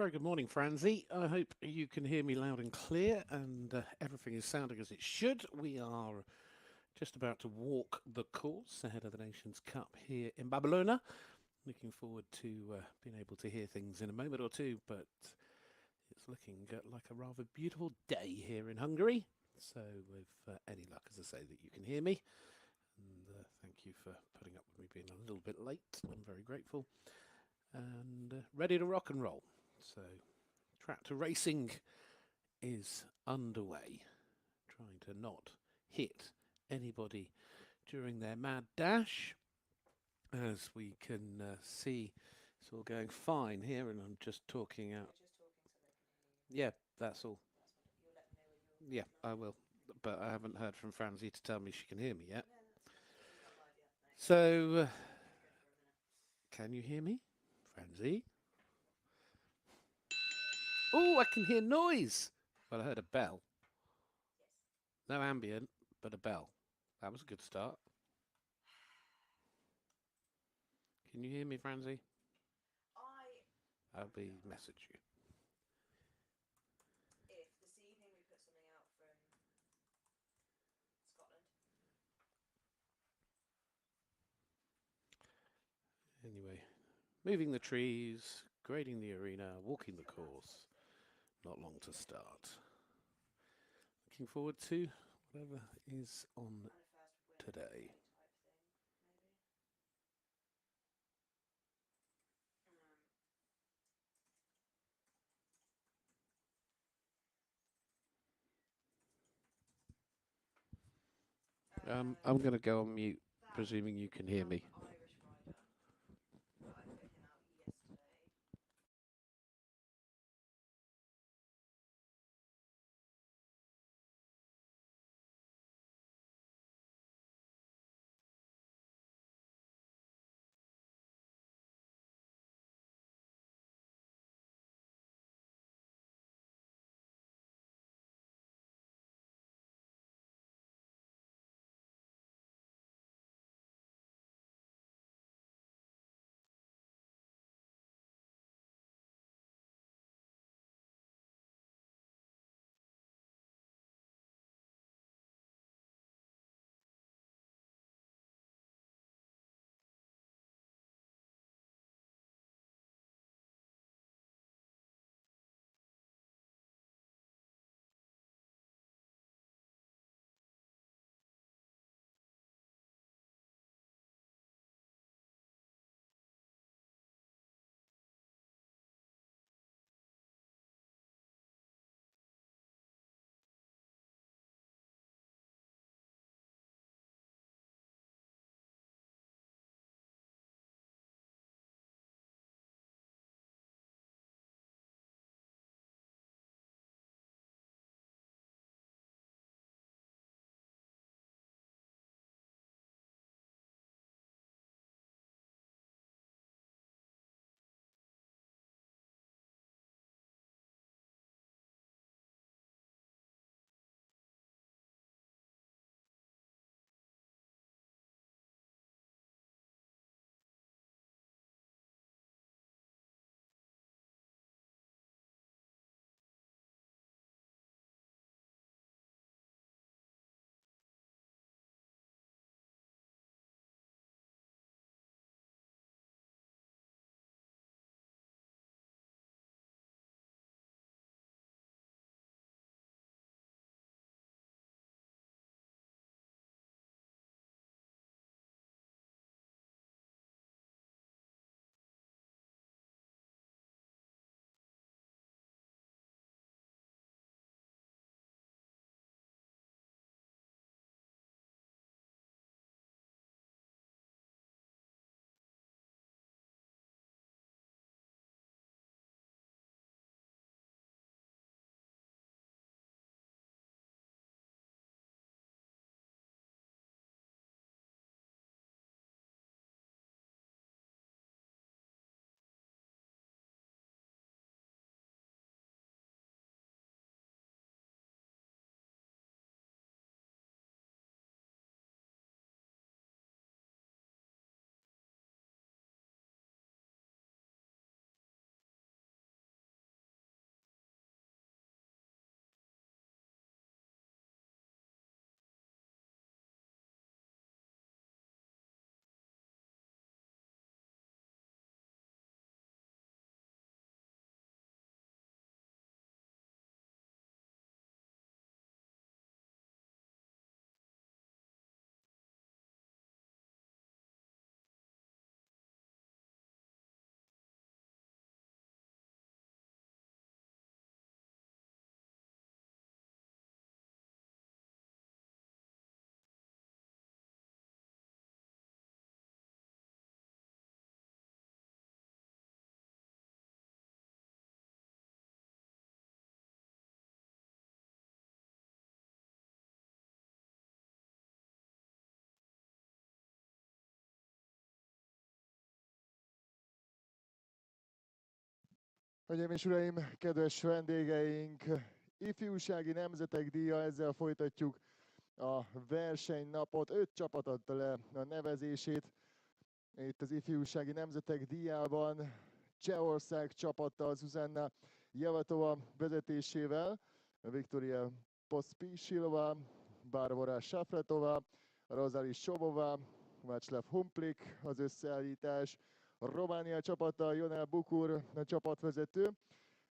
Very good morning, Franzi. I hope you can hear me loud and clear and everything is sounding as it should. We are just about to walk the course ahead of the Nations Cup here in Bábolna. Looking forward to being able to hear things in a moment or two, but it's looking like a rather beautiful day here in Hungary. So with any luck, as I say, that you can hear me. And thank you for putting up with me being a little bit late. I'm very grateful. And ready to rock and roll. So tractor racing is underway, trying to not hit anybody during their mad dash. As we can see, it's all going fine here, and I'm just talking out. Yeah, that's all. Yeah, I will. But I haven't heard from Franzi to tell me she can hear me yet. So, can you hear me, Franzi? Oh, I can hear noise. Well, I heard a bell. No ambient, but a bell. That was a good start. Can you hear me, Franzi? I'll be message you. Anyway, moving the trees, grading the arena, walking the course. Not long to start. Looking forward to whatever is on today. I'm going to go on mute, presuming you can hear me. Hölgyeim és uraim, kedves vendégeink, ifjúsági nemzetek díja, ezzel folytatjuk a versenynapot. 5 csapat adta le a nevezését. Itt az ifjúsági nemzetek díjában Csehország csapata Zuzanna Javatova vezetésével, Viktoria Pospíšilova, Barbara Šafratova, Rozali Sobova, Václav Humplik az összeállítás, Románia csapata, Ionel Bukur a csapatvezető,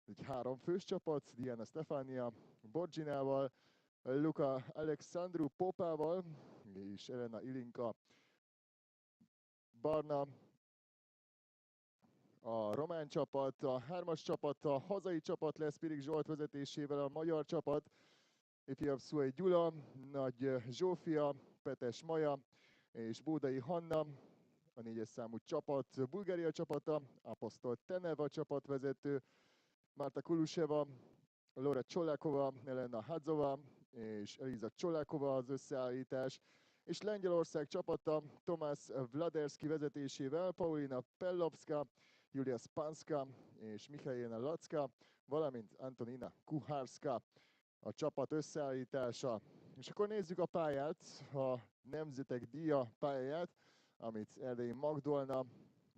egy 3 fős csapat, Diana Stefania Borginával, Luka Alexandru Popával és Elena Ilinka Barna. A román csapat, a 3-as csapat, a hazai csapat lesz Pirik Zsolt vezetésével, a magyar csapat, ifjabb Szuai Gyula, Nagy Zsófia, Petes Maja és Bódai Hanna. A 4-es számú csapat, Bulgária csapata, Apostol Teneva csapatvezető, Marta Kuluseva, Laura Csolákova, Elena Hadzova és Eliza Csolákova az összeállítás, és Lengyelország csapata Tomás Vladerski vezetésével Paulina Pellowska, Julia Spanska és Michaela Lacka, valamint Antonina Kuharska a csapat összeállítása. És akkor nézzük a pályát, a Nemzetek Díja pályáját, amit Erdélyi Magdolna,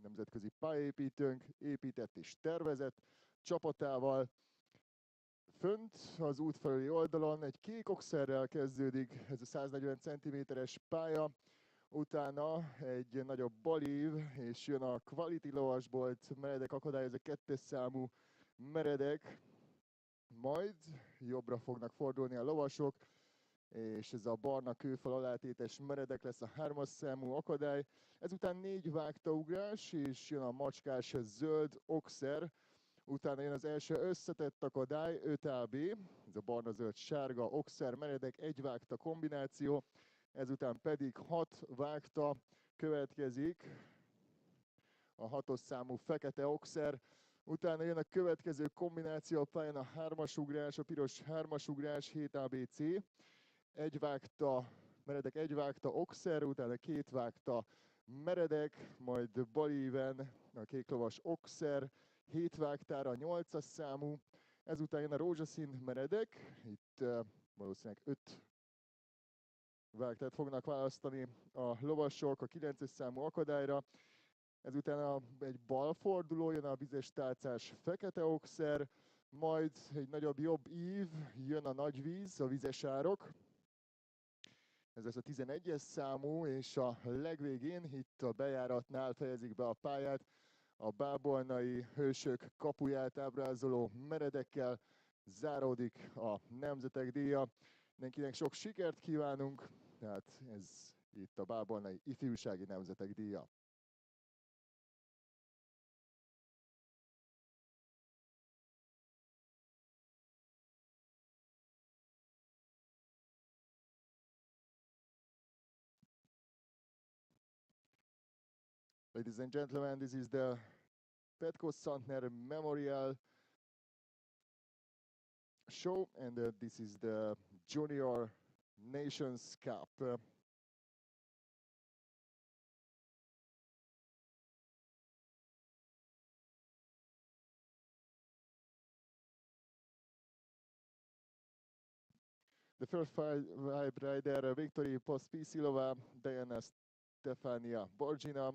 nemzetközi pályaépítőnk épített és tervezett csapatával. Fönt az út felüli oldalon egy kék okszerrel kezdődik ez a 140 cm-es pálya, utána egy nagyobb balív, és jön a Quality lovasbolt meredek akadály, ez a 2-es számú meredek, majd jobbra fognak fordulni a lovasok, és ez a barna kőfal alátétes meredek lesz a 3-as számú akadály. Ezután 4 vágtaugrás, és jön a macskás zöld okszer. Utána jön az első összetett akadály, 5AB, ez a barna-zöld-sárga okszer meredek, 1 vágta kombináció. Ezután pedig 6 vágta következik, a 6-os számú fekete okszer. Utána jön a következő kombináció a pályán, a 3-as ugrás, a piros 3-as ugrás, 7 ABC. 1 vágta meredek, 1 vágta okszer, utána 2 vágta meredek, majd balíven a kéklovas okszer, 7 vágtára 8-as számú, ezután jön a rózsaszín meredek, itt valószínűleg 5 vágtát fognak választani a lovasok a 9-es számú akadályra, ezután egy balforduló, jön a vizes tálcás fekete okszer, majd egy nagyobb jobb ív, jön a nagy víz, a vizes árok. Ez lesz a 11-es számú, és a legvégén, itt a bejáratnál fejezik be a pályát, a bábolnai hősök kapuját ábrázoló meredekkel záródik a Nemzetek Díja. Mindenkinek sok sikert kívánunk, tehát ez itt a Bábolnai Ifjúsági Nemzetek Díja. Ladies and gentlemen, this is the Petko Santner Memorial Show, and this is the Junior Nations Cup. The first 5 rider, Viktoria Pospíšilova, Diana Stefania Borgina,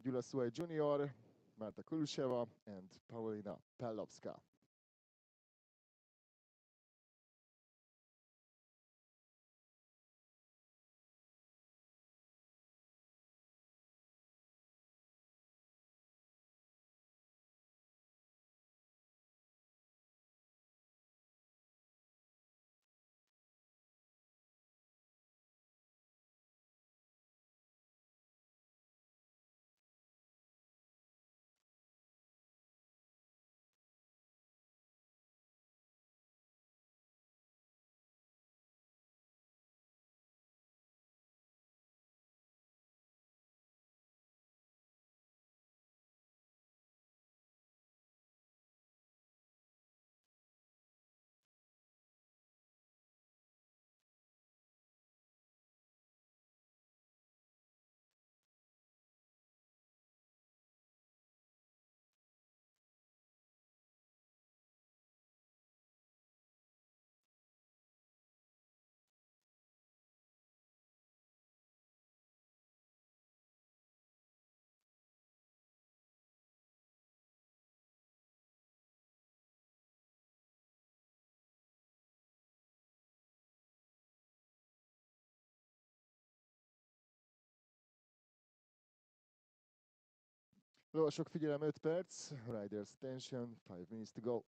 Gyula Szuai Jr., Marta Kuluseva, and Paulina Pellowska. Lovasok figyelem 5 perc, riders attention, 5 minutes to go.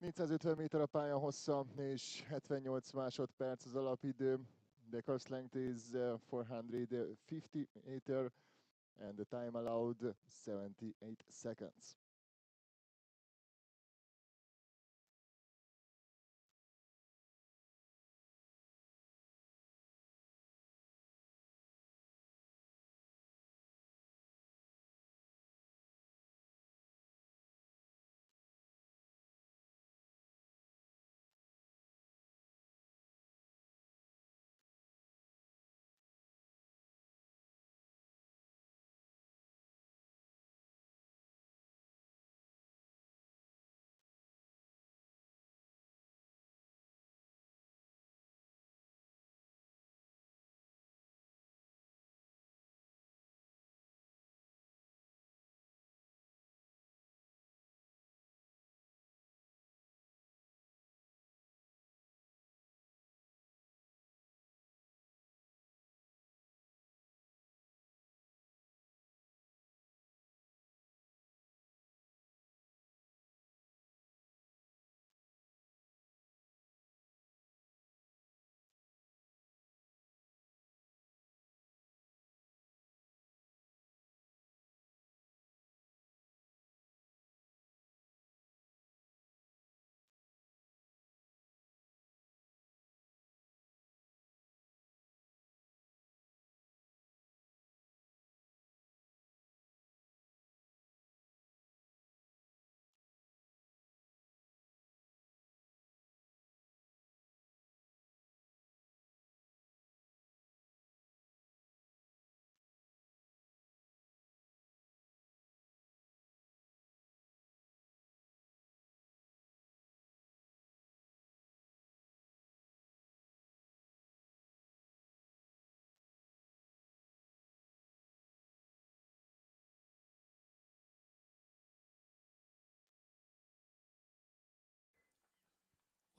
...450 méter a pálya hossza, és 78 másodperc az alapidő. The course length is 450 meter, and the time allowed 78 seconds.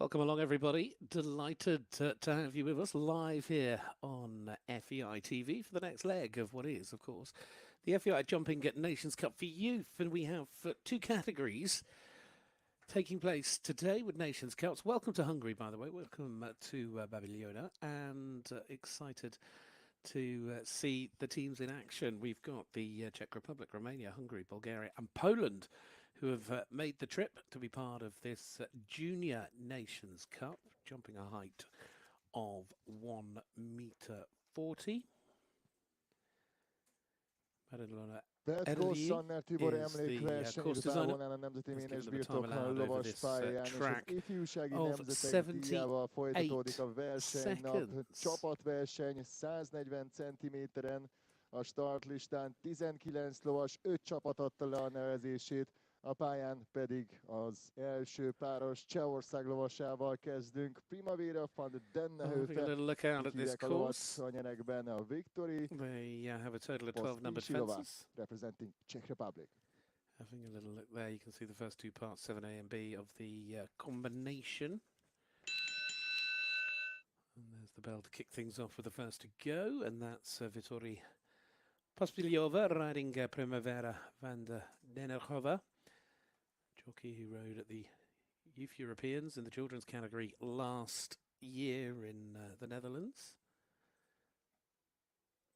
Welcome along, everybody. Delighted to have you with us live here on FEI TV for the next leg of what is, of course, the FEI Jumping Nations Cup for Youth. And we have two categories taking place today with Nations Cups. Welcome to Hungary, by the way. Welcome to Bábolna, and excited to see the teams in action. We've got the Czech Republic, Romania, Hungary, Bulgaria and Poland who have made the trip to be part of this Junior Nations Cup, jumping a height of 1.40 m. Vetkó Szanner Tibor emlékverseny a Bábolnán a Nemzeti Ménes Birtok lovas pályán, és az ifjúsági nemzetek díjával folytatódik a versenynap. Csapatverseny 140 cm-en a startlistán, 19 lovas, 5 csapat adta le a nevezését, a pályán pedig az első páros Csehország lovasával kezdünk. Primavera van den Heuvel, hívják a lovat a nyerekben a Victory. They have a total of 12 numbered fences. Representing Czech Republic. Having a little look there, you can see the first two parts, 7A and B, of the combination. And there's the bell to kick things off with the first to go, and that's Victory Pospiljova riding Primavera van den Heuvel. Jockey who rode at the Youth Europeans in the children's category last year in the Netherlands.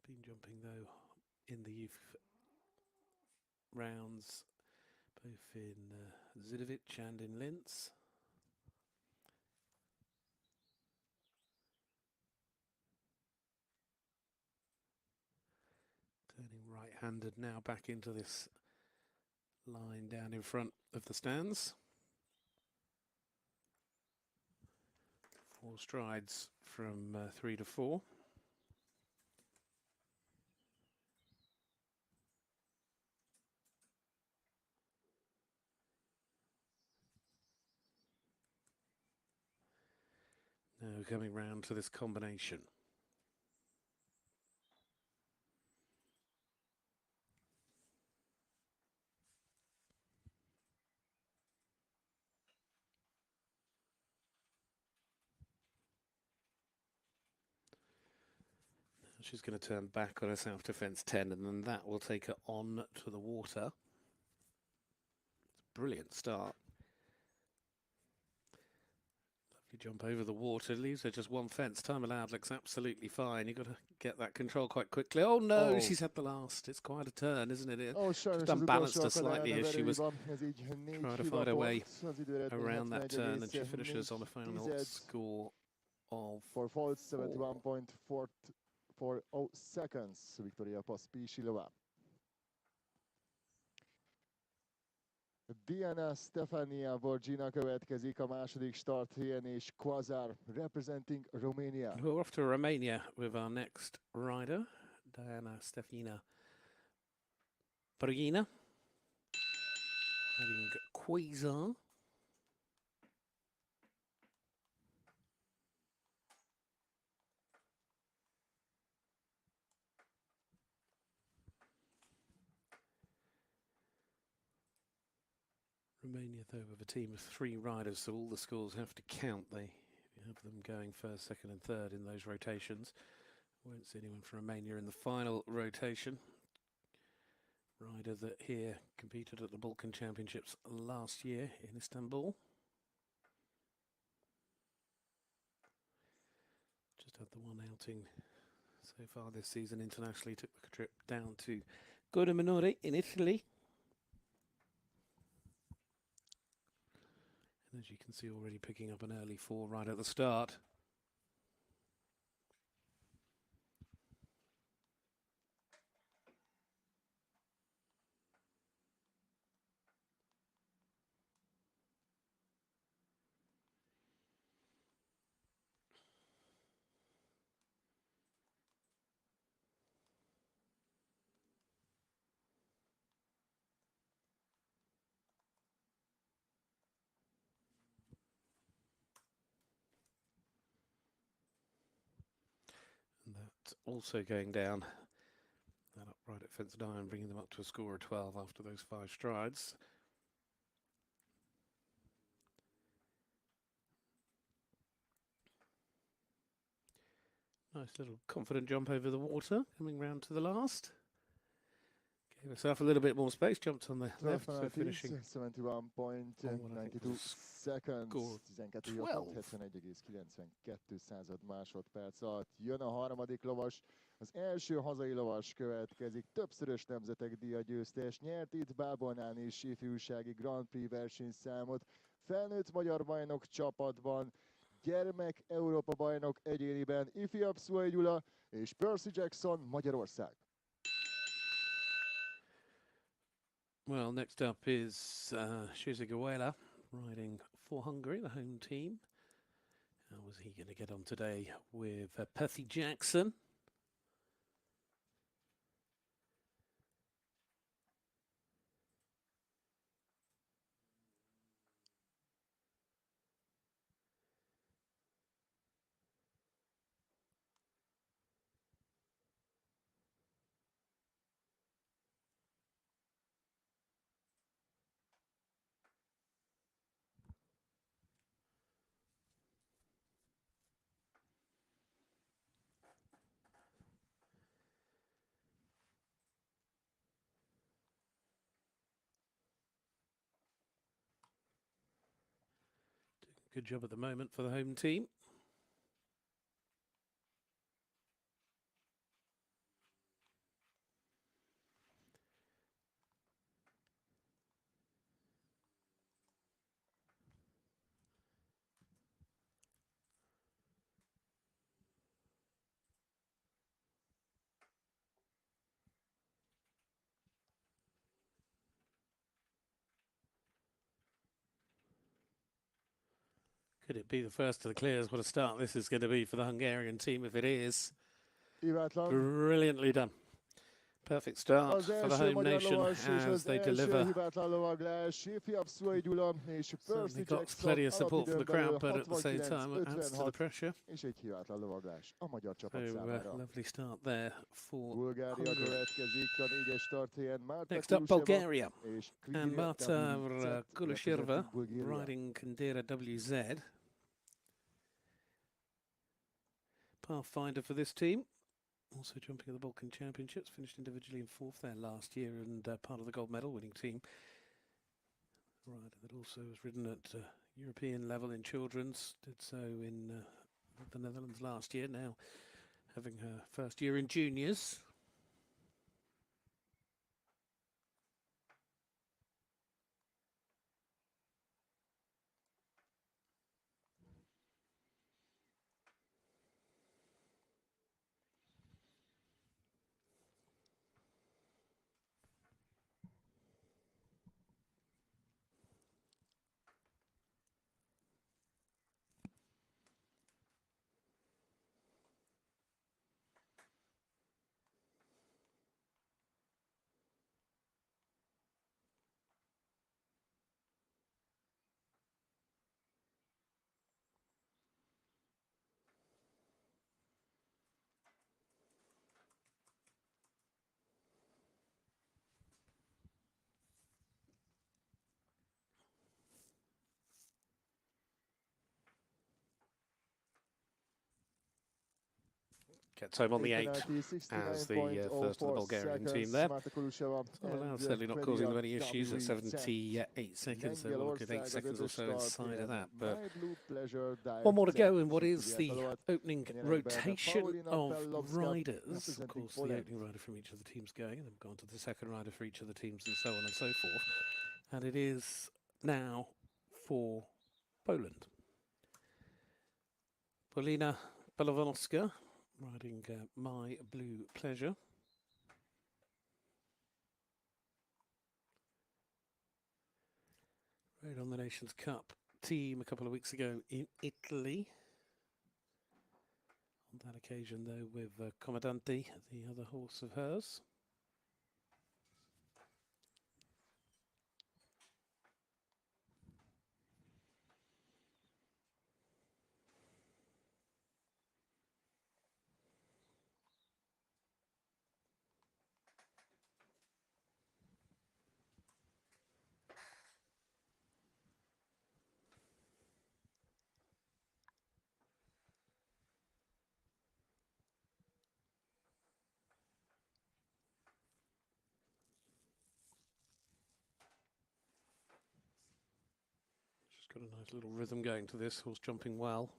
Been jumping though in the youth rounds both in Zidovic and in Linz. Turning right-handed now back into this line down in front of the stands. 4 strides from 3 to 4. Now coming round to this combination. She's going to turn back on her self-defense 10, and then that will take her on to the water. It's a brilliant start. Lovely jump over the water, leaves her just one fence. Time allowed looks absolutely fine. You've got to get that control quite quickly. Oh no, she's had the last. It's quite a turn, isn't it? Just unbalanced her slightly as she was trying to find her way around that turn, and she finishes on a final score of 71.4 seconds, Victoria Pospisilova. Diana Stefania Borgina következik a második start helyen, és Quasar representing Romania. We're off to Romania with our next rider, Diana Stefania Borgina, having Quasar. Romania, though, with a team of 3 riders, so all the scores have to count. They have them going first, second and third in those rotations. Won't see anyone from Romania in the final rotation. Rider that here competed at the Balkan Championships last year in Istanbul. Just had the one outing so far this season internationally. Took the trip down to Minore in Italy. And as you can see, already picking up an early 4 right at the start. Also going down that upright at fence 9, bringing them up to a score of 12 after those 5 strides. Nice little confident jump over the water, coming round to the last. Gave herself a little bit more space, jumped on the left, so finishing 71.92 seconds, score 12 12. 71,92 másodperc alatt jön a harmadik lovas. Az első hazai lovas következik, többszörös nemzetek díjagyőztes, nyert itt Bábolnán is ifjúsági Grand Prix versenyszámot, felnőtt magyar bajnok csapatban, gyermek Európa bajnok egyéniben, ifjabb Szuai Gyula és Percy Jackson, Magyarország. Well, next up is Shizigawela riding for Hungary, the home team. How was he going to get on today with Percy Jackson? Good job at the moment for the home team. Could it be the first of the clears? What a start this is going to be for the Hungarian team if it is. Brilliantly done. Perfect start for the home nation as they deliver. Certainly got plenty of support from the crowd, but at the same time it adds to the pressure. Lovely start there for Hungary. Next up, Bulgaria. And Marta Kulishirva riding Kandera WZ. Pathfinder for this team. Also jumping at the Balkan Championships, finished individually in 4th there last year and part of the gold medal winning team. A rider that also has ridden at European level in children's, did so in the Netherlands last year, now having her first year in juniors. Gets home on the 8 as the first of the Bulgarian team there. Certainly not causing them any issues at 78 seconds. They will look at 8 seconds or so inside of that. But one more to go in what is the opening rotation of riders. Of course, the opening rider from each of the teams going, and then gone to the second rider for each of the teams, and so on and so forth. And it is now for Poland. Paulina Belowolska riding My Blue Pleasure. Rode on the Nations Cup team a couple of weeks ago in Italy. On that occasion, though, with Comandante, the other horse of hers. Got a nice little rhythm going to this, horse jumping well.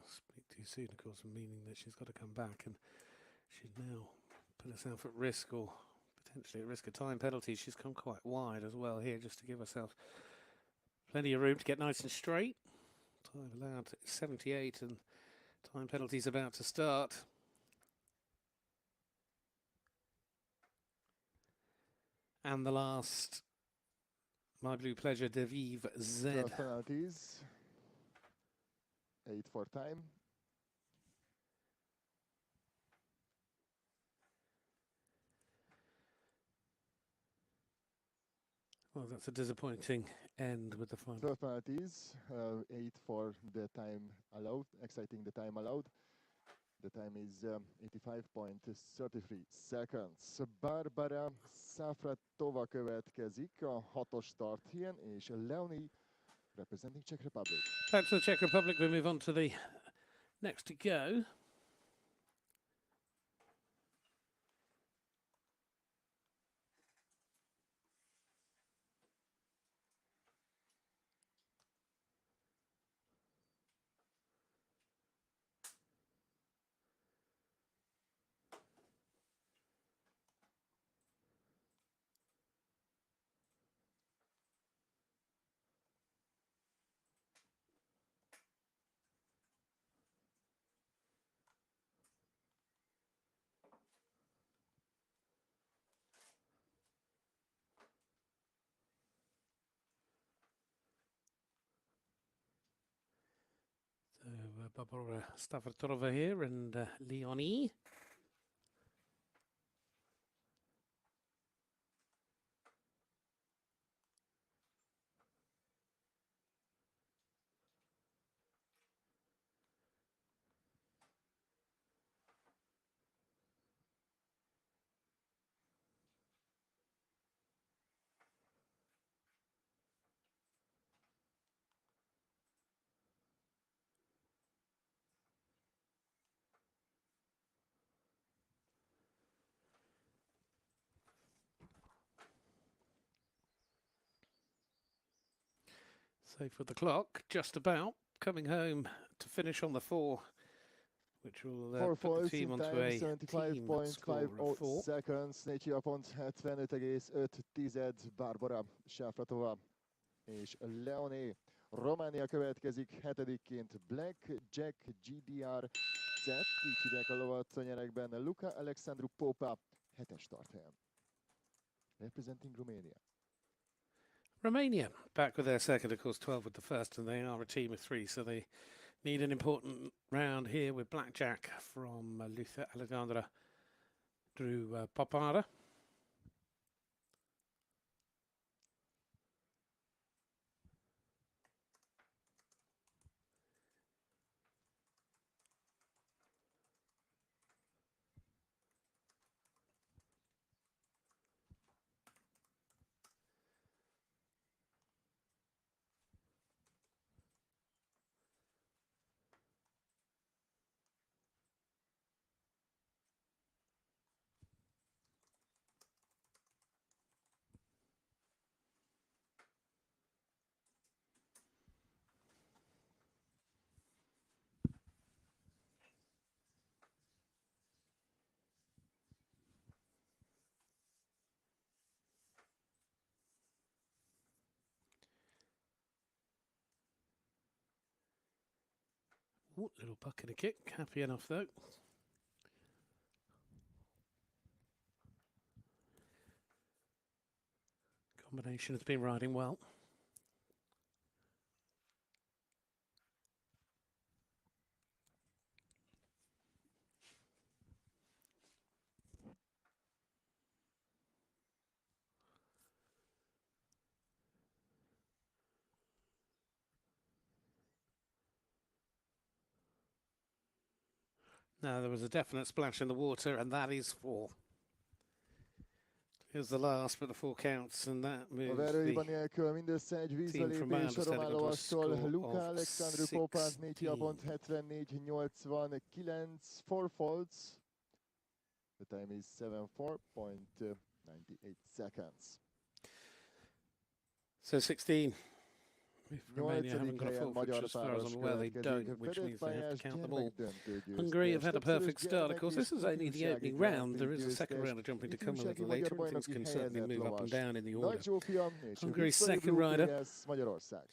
Speak too soon, of course, meaning that she's got to come back, and she's now put herself at risk, or potentially at risk of time penalties. She's come quite wide as well here, just to give herself plenty of room to get nice and straight. Time allowed 78, and time penalties about to start. And the last, My Blue Pleasure, de Vive Z. 12 penalties. 8 for time. Well, that's a disappointing end with the final. 12 penalties, 8 for the time allowed, exciting the time allowed. The time is 85.33 seconds. Barbara Safratova következik a 6-os start helyen, és Leonie representing Czech Republic. Back to the Czech Republic, we move on to the next to go. So Bábolna Safratova here and Leonie. Safe with the clock, just about coming home to finish on the 4, which will put the team onto a team score of 4. Seconds, 4.75.5 Barbara Safratova és Leonie. Románia következik 7-ként Black Jack GDR Z, így hívják a lovat a nyerekben. Luca Alexandru Popa 7-es starthelyen. Representing Romania. Romania back with their second, of course, 12 with the first, and they are a team of 3, so they need an important round here with Blackjack from Luca Alexandra Drew Popara. Ooh, little buck and a kick, happy enough though. Combination has been riding well. Now, there was a definite splash in the water, and that is 4. Here's the last, but the 4 counts, and that A moves verőhiba the nélkül mindössze egy team from my vízbelépés a román understanding onto a lovastól. score Luca of Alexandru Popánt 4 hiapont 16. 74-89, 4 faults. The time is 7:4.98 seconds. So 16. If Romania haven't 8. got a helyen 4, which magyar as far as páros I'm aware they következik. don't, which means they have to Fedett count them all. gyermekdöntő Hungary have győztes. had a Többszörös perfect start. Of gyermek course, és this is only the ifjúsági opening Grand round. Prix There is a second győztes. round of jumping to come a Ifjúsági little magyar later, and things bajnoki can certainly helyezett move up and lovas. down in the Nagy order. Zsófia és a Hungary's Pittsburgh second Blue rider PS Magyarország.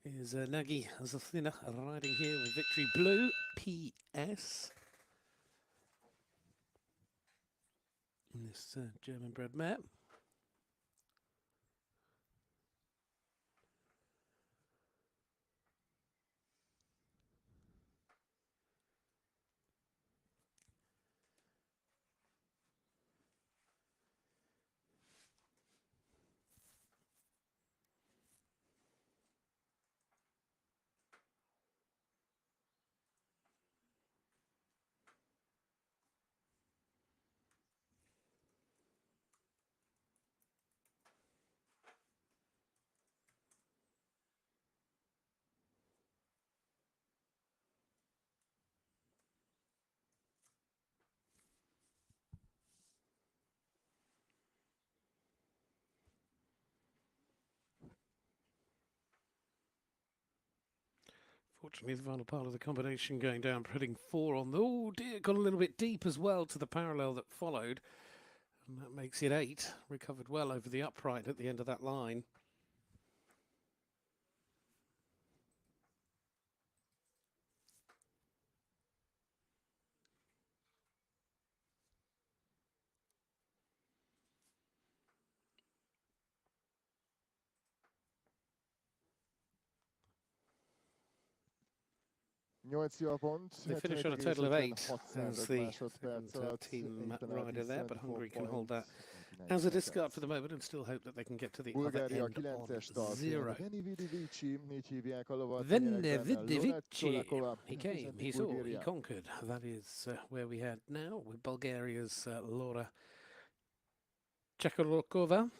is Nagy Zafina riding here with Victory Blue PS. And this German-bred mare. Fortunately, the final part of the combination going down, putting 4 on the... Oh dear, got a little bit deep as well to the parallel that followed. And that makes it 8. Recovered well over the upright at the end of that line. They finish on a total of 8 as the second team rider there, but Hungary can hold that as a discard for the moment and still hope that they can get to the other end on 0. Vennevici, he came, he saw, he conquered. That is where we had now with Bulgaria's Laura Chakarokova.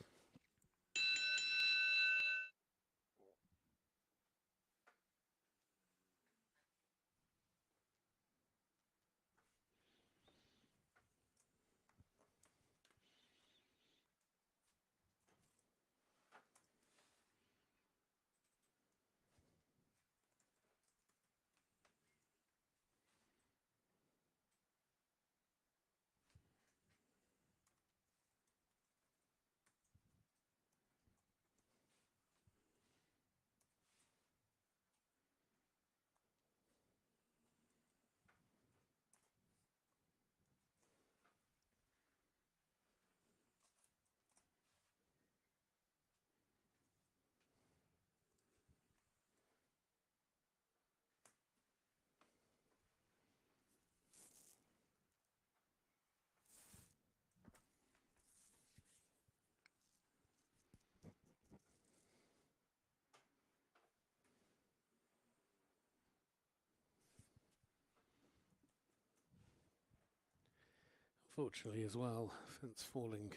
Unfortunately as well, fence falling,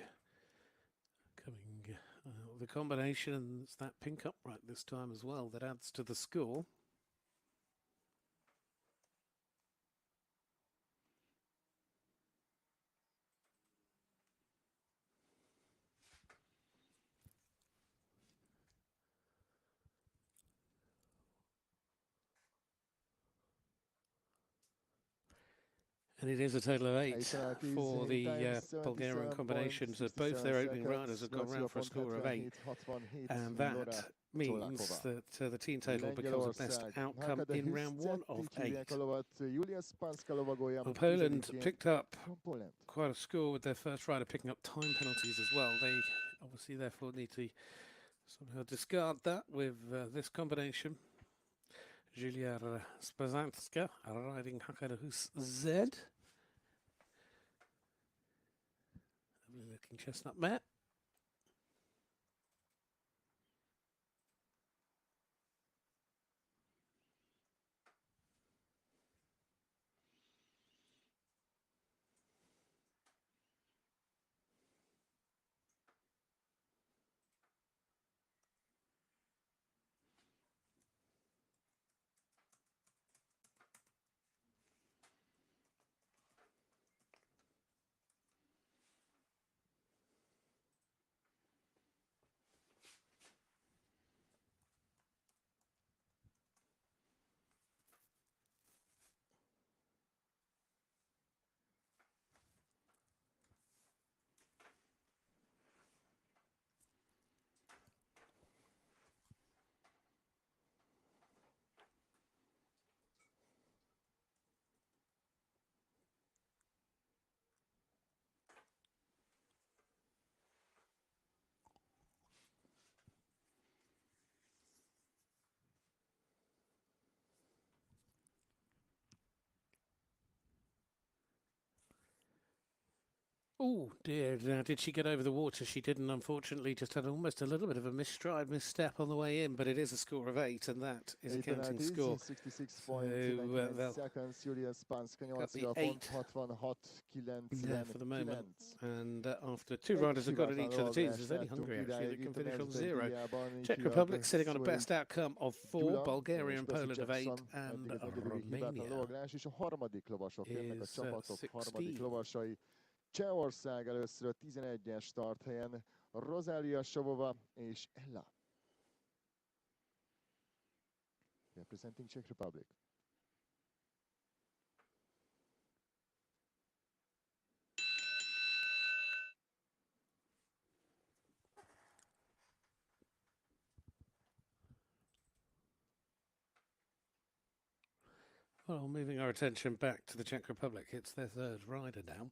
coming the combination, and it's that pink upright this time as well that adds to the score. And it is a total of 8 for the Bulgarian combinations. Both their opening riders have gone round for a score of 8. And that means that the team total becomes a best outcome in round 1 of 8. Well, Poland picked up quite a score with their first rider picking up time penalties as well. They obviously therefore need to somehow discard that with this combination. Julia Spazanska riding Hakarahus Z. Lovely looking chestnut mare. Oh dear, now did she get over the water? She didn't, unfortunately, just had almost a little bit of a misstep on the way in, but it is a score of 8, and that is a counting score. 66.99 well, seconds, Julian Spanska got the 8-ra pont, 8 there for the moment. 66-99. And after 2 Egy riders have got in each of the teams, hibátlan there's only láttunk Hungary actually idáig that can itt a finish on Nemzetek 0. díjában, Czech ifjabb Republic sitting on a Szulai best outcome of 4, Gyula Bulgaria és and Percy Poland of 8, Jackson, and eddig az negyedik hibátlan Romania lovaglás, és a harmadik lovasok jönnek a is csapatok harmadik 16. lovasai. Csehország először a 11-es starthelyen, Rosalia Savova és Ella. Representing Czech Republic. Well, moving our attention back to the Czech Republic, it's their third rider now,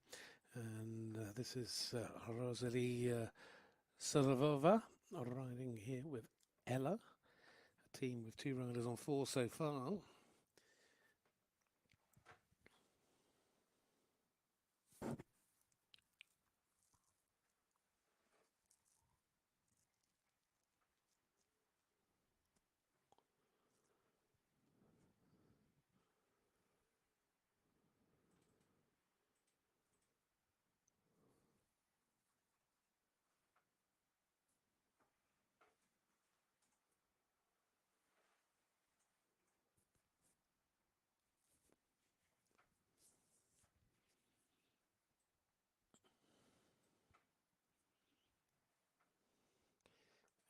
and this is Rosalie Savova riding here with Ella, a team with 2 riders on 4 so far.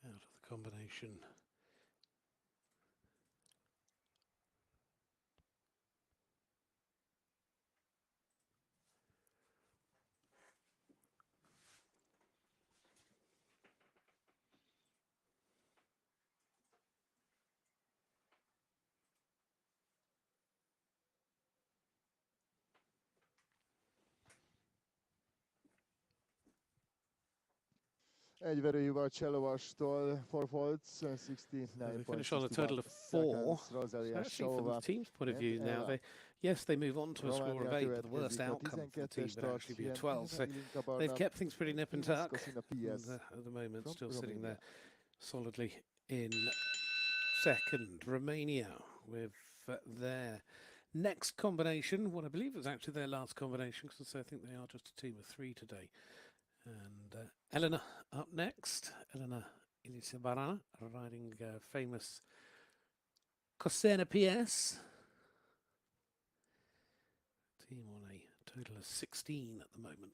Out of the combination. Egy verőjúval Cselovastól, 4 faults, 69.65 They finish on a total of 4. So Rosalia actually, from the Savova. team's point of and view now, Ella. they move on to a score of 8, Románia but the worst következik a outcome for the team 12-es would actually be a starthelyen, 12. So Ilinka Barna, they've kept things pretty nip and tuck, Koszina and PS at the moment from still sitting Romania. there solidly in second. Romania with their next combination, what I believe was actually their last combination, because I think they are just a team of 3 today. And Elena up next. Elena Ilisabarana riding famous Koszina PS. Team on a total of 16 at the moment.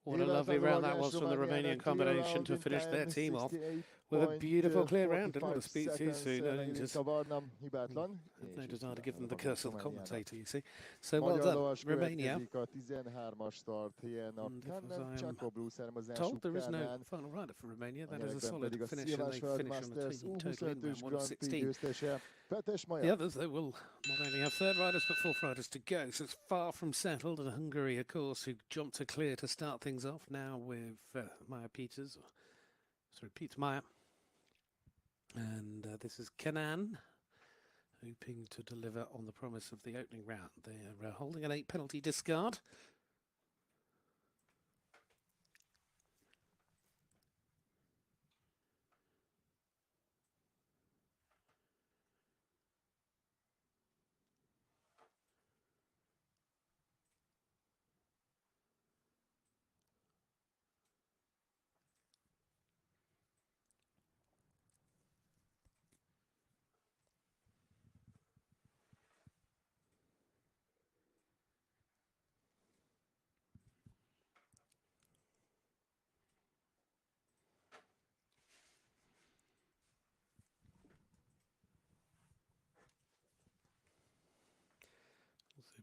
What a lovely round that was from the Romanian combination to finish their team off with a beautiful clear round. Didn't want to speak too soon. Just had no desire to give them the curse of the commentator, you see. So well done, Romania. And if as I am told, there is no final rider for Romania. That is a solid finish, and they finish on a team total in round 1 of 16. The others, they will not only have 3rd riders, but 4th riders to go. So it's far from settled. And Hungary, of course, who jumped to clear to start things off now with Maya Peters. Sorry, Peter Meyer. And this is Kenan, hoping to deliver on the promise of the opening round. They're holding an 8 penalty discard.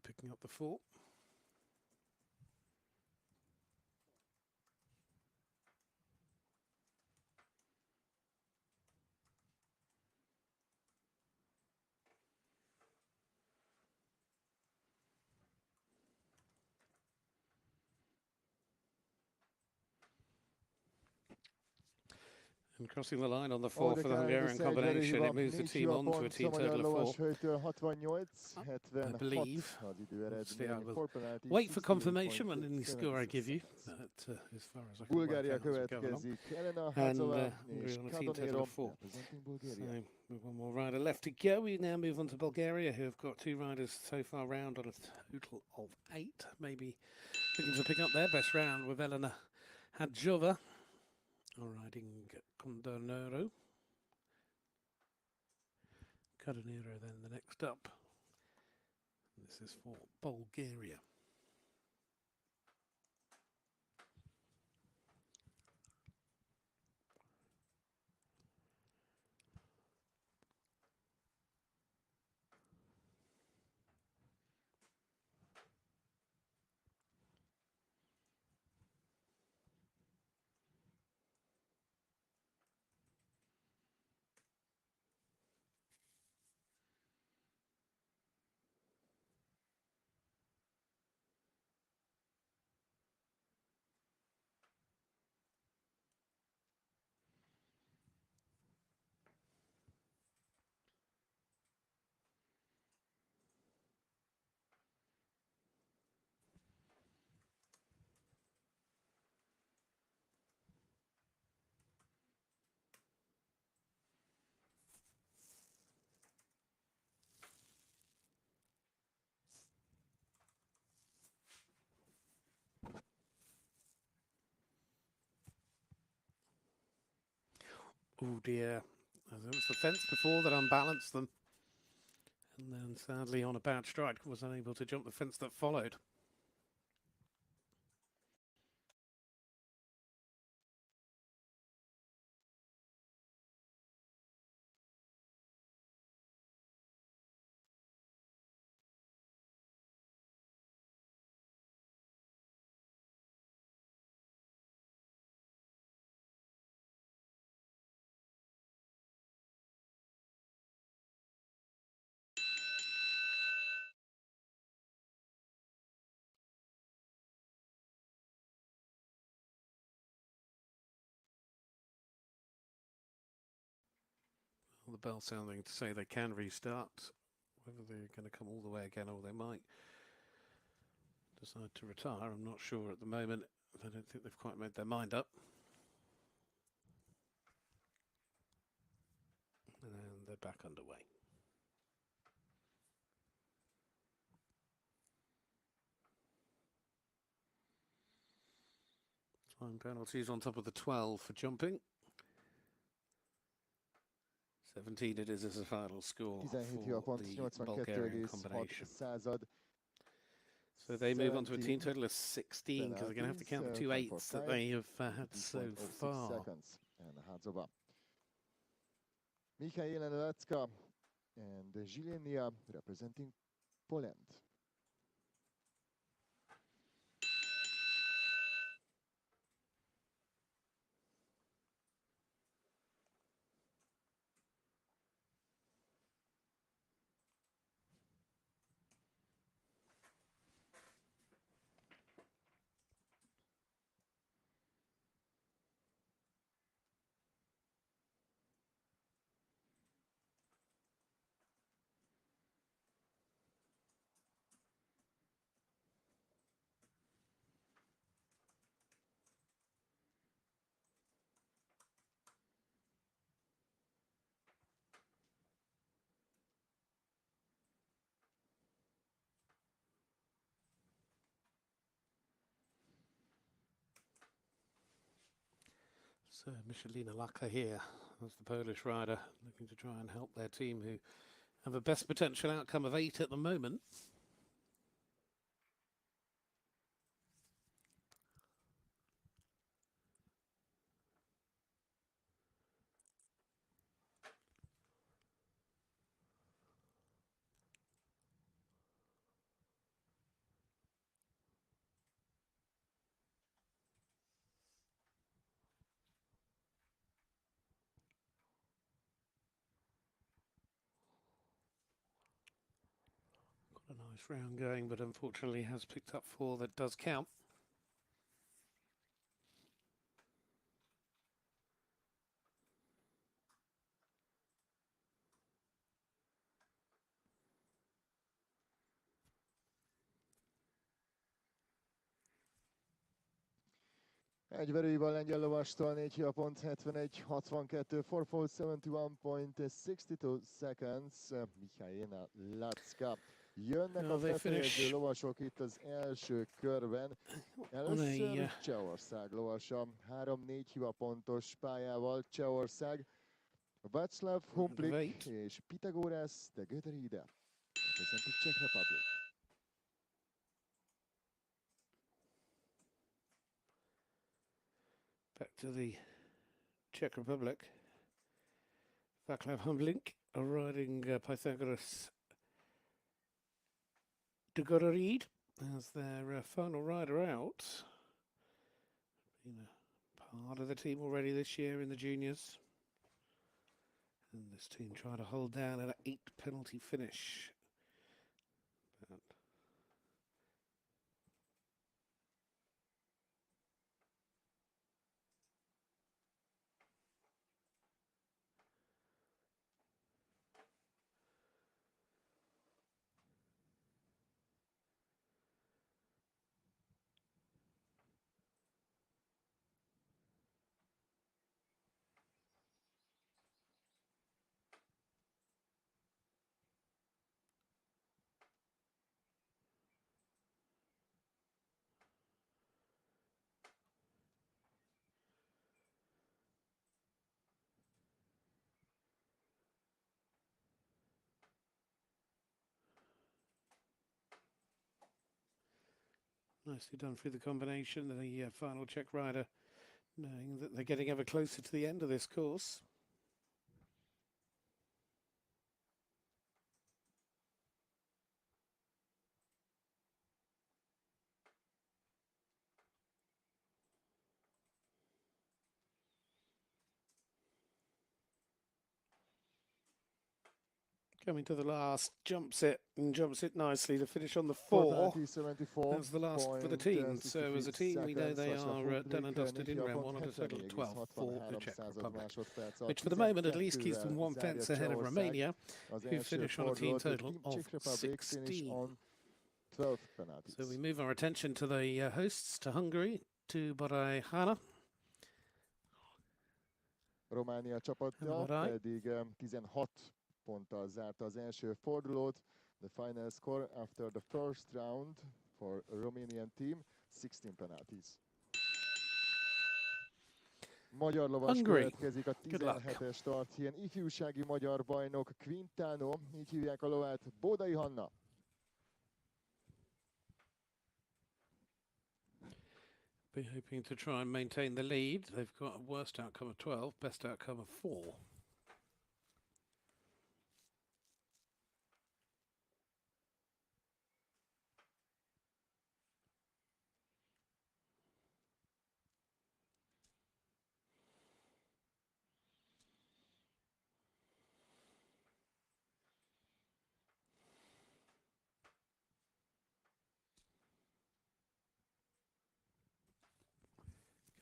be picking up the 4. And crossing the line on the 4 for the Hungarian combination, it moves the team on to a team total of 4. 68-76 I believe. az Obviously, I időeredmény. will For penalty, wait for confirmation on any 68.76 score I give you. seconds. But as far as I can work Bulgária out as we go along. következik, Elena And Hadzova we're és on a team total Kadonero, of 4. representing So Bulgaria. with one more rider left to go, we now move on to Bulgaria, who have got 2 riders so far round on a total of 8. Maybe looking to pick up their best round with Elena Hadzova riding Kadonero. Kadonero then the next up. This is for Bulgaria. Oh dear, there was the fence before that unbalanced them. And then sadly on a bad strike was unable to jump the fence that followed. The bell sounding to say they can restart. Whether they're going to come all the way again or they might decide to retire, I'm not sure at the moment. I don't think they've quite made their mind up. And they're back underway. Time penalties on top of the 12 for jumping. 17 it is as a final score for 17 the Bulgarian 82,82,6 combination. század. So they move on to a team total of 16 because they're going to have to count the 2 8s that they have had so far. Seconds. And Hadzova. Michaela Lecka and Zilenia representing Poland. So Michalina Laka here as the Polish rider looking to try and help their team who have a best potential outcome of 8 at the moment. Nice round going, but unfortunately has picked up 4 that does count. Egy verőjében a lengyel lovastól 4 hiapont 71-62, 4-4-71.62 seconds. Mihályéna Lacka. Jönnek a befejező lovasok itt az első körben. Először Csehország lovasa, 3-4 hivapontos pályával Csehország. Václav Humplik és Pythagoras de Göderide. Representing Czech Republic. Back to the Czech Republic. Václav Humblink riding Pythagoras de Göderide as their final rider out. Been a part of the team already this year in the juniors. And this team trying to hold down an 8 penalty finish. But nicely done through the combination. The final Czech rider knowing that they're getting ever closer to the end of this course. Coming to the last, jumps it nicely to finish on the 4. That's the last for the team. So as a team, we know they are done and dusted in round 1 on a total of 12 for the Czech Republic, which for the moment at least keeps them 1 fence ahead of Romania, who finish on a team total of 16. So we move our attention to the hosts, to Hungary, to Bábolna. Románia csapatja pedig 16 ponttal zárta az első fordulót. The final score after the first round for Romanian team, 16 penalties. Magyar lovas következik, a 17-es start, ilyen ifjúsági magyar bajnok Quintano, így hívják a lovát, Bódai Hanna. Be hoping to try and maintain the lead. They've got a worst outcome of 12, best outcome of 4.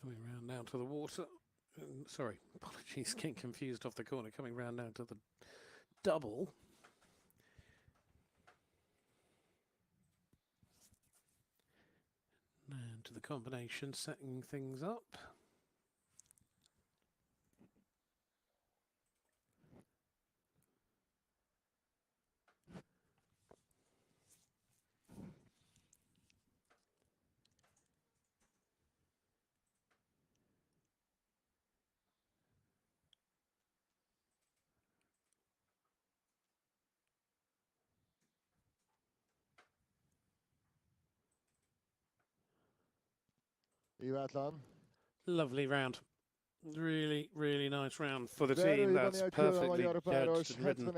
Coming round now to the water. Sorry, apologies, getting confused off the corner. Coming round now to the double. And to the combination, setting things up. Lovely round. Really, really nice round for the team. That's perfectly judged and ridden.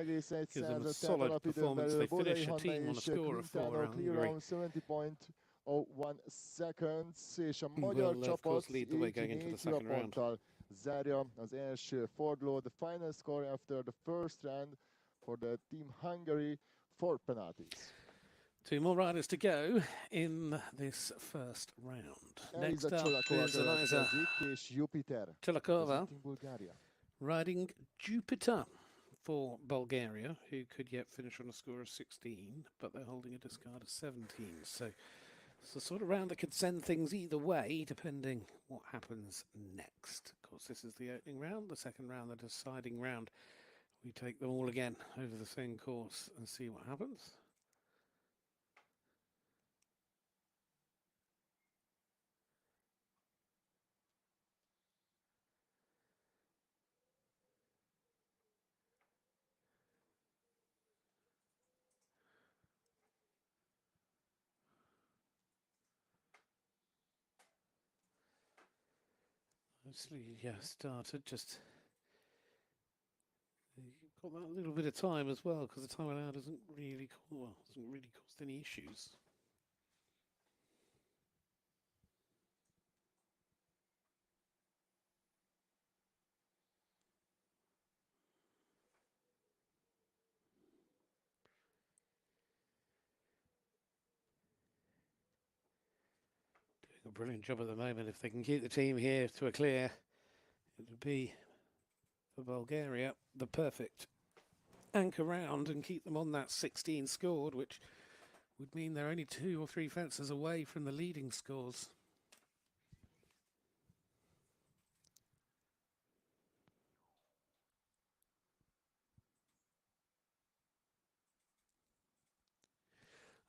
Gives them a solid performance. They finish a team on a score of 4 around Hungary. 70.01 seconds, és a magyar csapat így 4 hivaponttal zárja az első fordulót. The final score after the first round for the team Hungary, 4 penalties. Two more riders to go in this first round. Next Eliza up Csolakova is Eliza következik, és Jupiter, Csolakova representing Bulgaria. riding Jupiter for Bulgaria, who could yet finish on a score of 16, but they're holding a discard of 17. So it's the sort of round that could send things either way, depending what happens next. Of course, this is the opening round. The second round, the deciding round. We take them all again over the same course and see what happens. Actually, yeah, started just. You've got that little bit of time as well, because the time allowed doesn't really cause any issues. Doing a brilliant job at the moment. If they can keep the team here to a clear, it would be for Bulgaria the perfect anchor round and keep them on that 16 scored, which would mean they're only 2 or 3 fences away from the leading scores.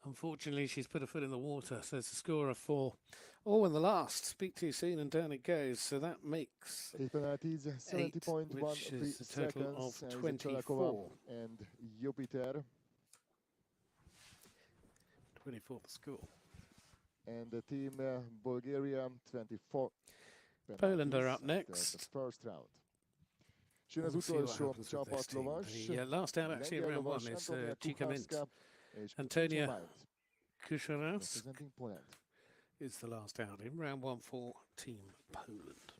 Unfortunately, she's put her foot in the water, so it's a score of 4. Oh, and the last, speak too soon, and down it goes. So that makes 8 penalties, 70.13 which is a total of seconds. 24. And Jupiter. 24 the score. And the team Bulgaria 24. Poland are up next. The first round. Jön az We'll see what utolsó happens with this team. csapatlovas. The last out actually in round 1 is Chika Mint. és Antonia Kuchamaint, Kucharask representing Poland. is the last out in round 1 for Team Poland.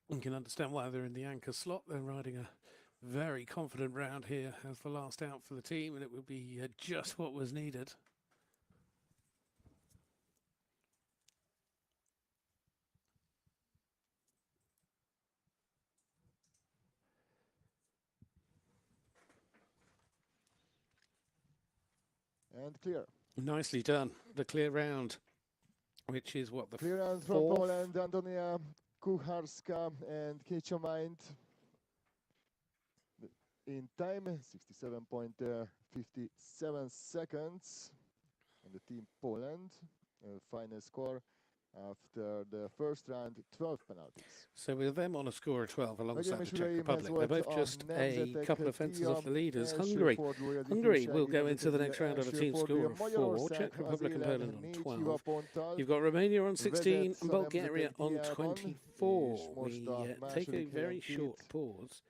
You can understand why they're in the anchor slot. They're riding a very confident round here as the last out for the team, and it would be just what was needed. And clear. Nicely done. The clear round, which is what the Clear round from Poland, Antonia Kucharska and Kuchamaint. In time, 67.57 seconds. And the team Poland, final score after the first round, 12 penalties. So with them on a score of 12 alongside the Czech Republic, they're both just a couple of fences off the leaders. Hungary will go into the next round on a team score of 4, Czech Republic and Poland on 12. You've got Romania on 16 and Bulgaria on 24. We take a very short pause.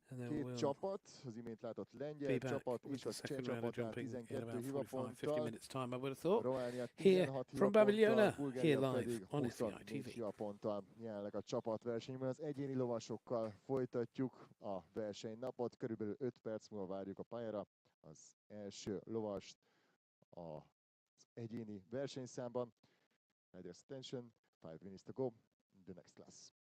And then Két we'll csapat, az imént látott lengyel be back csapat with és the a cseh second round of csapatnál jumping in 12 about 45, 50 hivaponttal. minutes time, I would have thought. Románia Here 16 from hivaponttal, Bábolna, here Bulgária live pedig on 24 FEI TV. hivaponttal. Jelenleg a csapatversenyben az egyéni lovasokkal folytatjuk a versenynapot. Körülbelül 5 perc múlva várjuk a pályára az első lovast az egyéni versenyszámban. Riders attention, 5 minutes to go, the next class.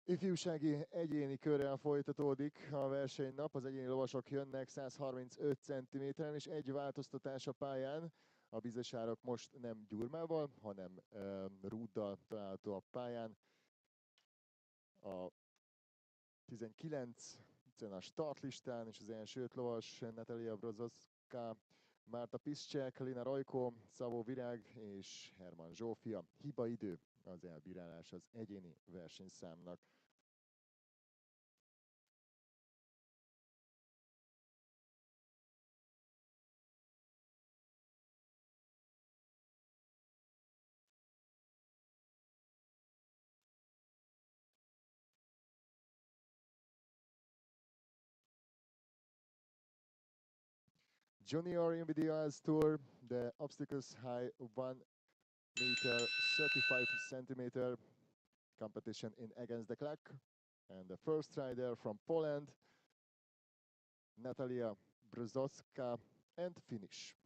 Ifjúsági egyéni körrel folytatódik a versenynap, az egyéni lovasok jönnek 135 cm-en, és egy változtatás a pályán. A bizesárok most nem gyurmával, hanem rúddal található a pályán. A 19 a startlistán, és az első 5 lovas Natalia Brozovska, Márta Piszcsek, Lina Rajko, Szabó Virág és Herman Zsófia. Hibaidő az elbírálás az egyéni versenyszámnak. Junior individuals tour, the obstacles high 1 meter 35 centimeter competition in against the clock. And the first rider from Poland, Natalia Brzozowska, and finish.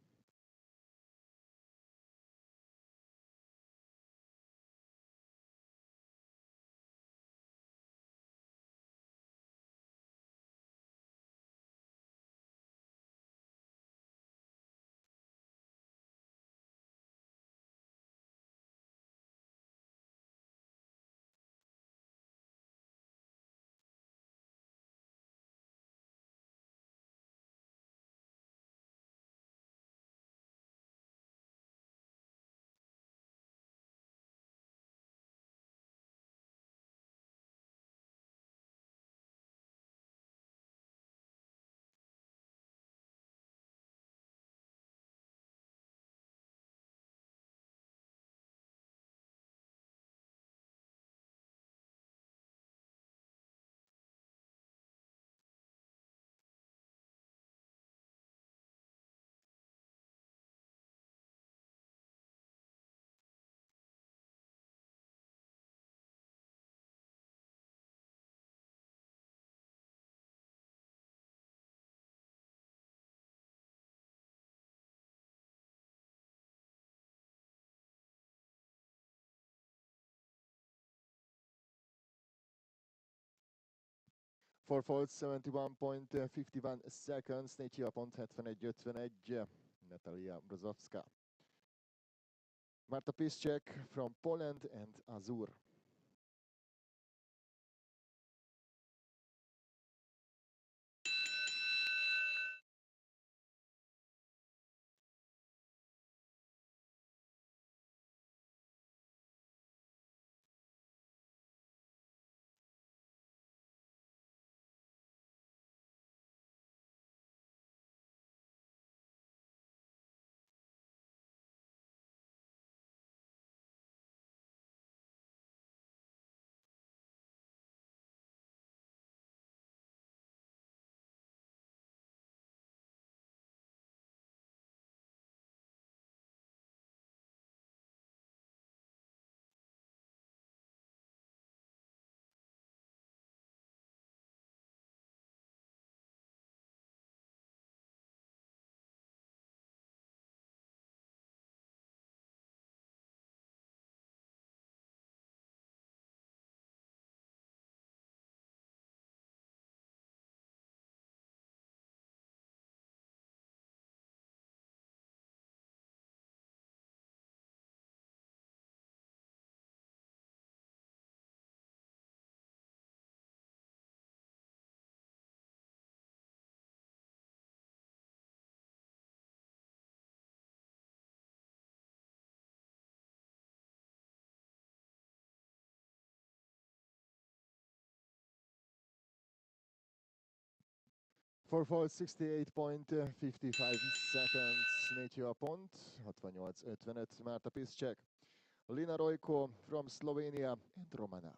For falls 71.51 seconds, Négyia pont 71.51, Natalia Brzozowska. Marta Piszczek from Poland and Azur. For falls 68.55 seconds, Négyia pont 68.55, Marta Piszczek. Lina Rojko from Slovenia and Romania.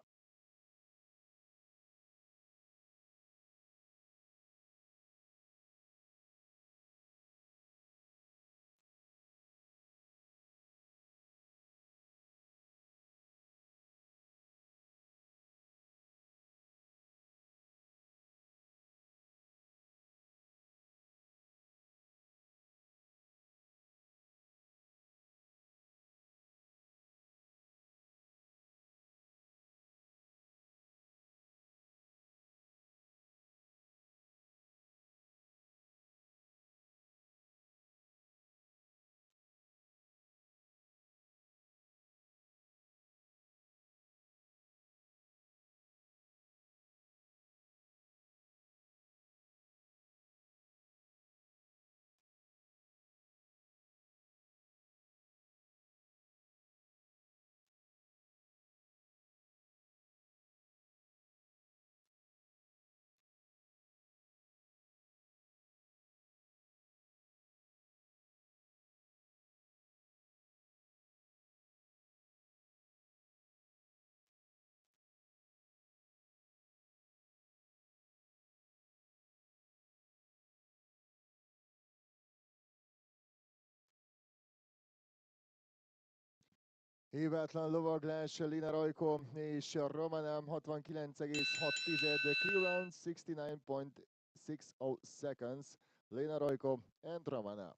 Hibátlan lovaglás, Lina Rajko és Romanám 69,6 clearance, 69.60 seconds, Lina Rajko and Romanám.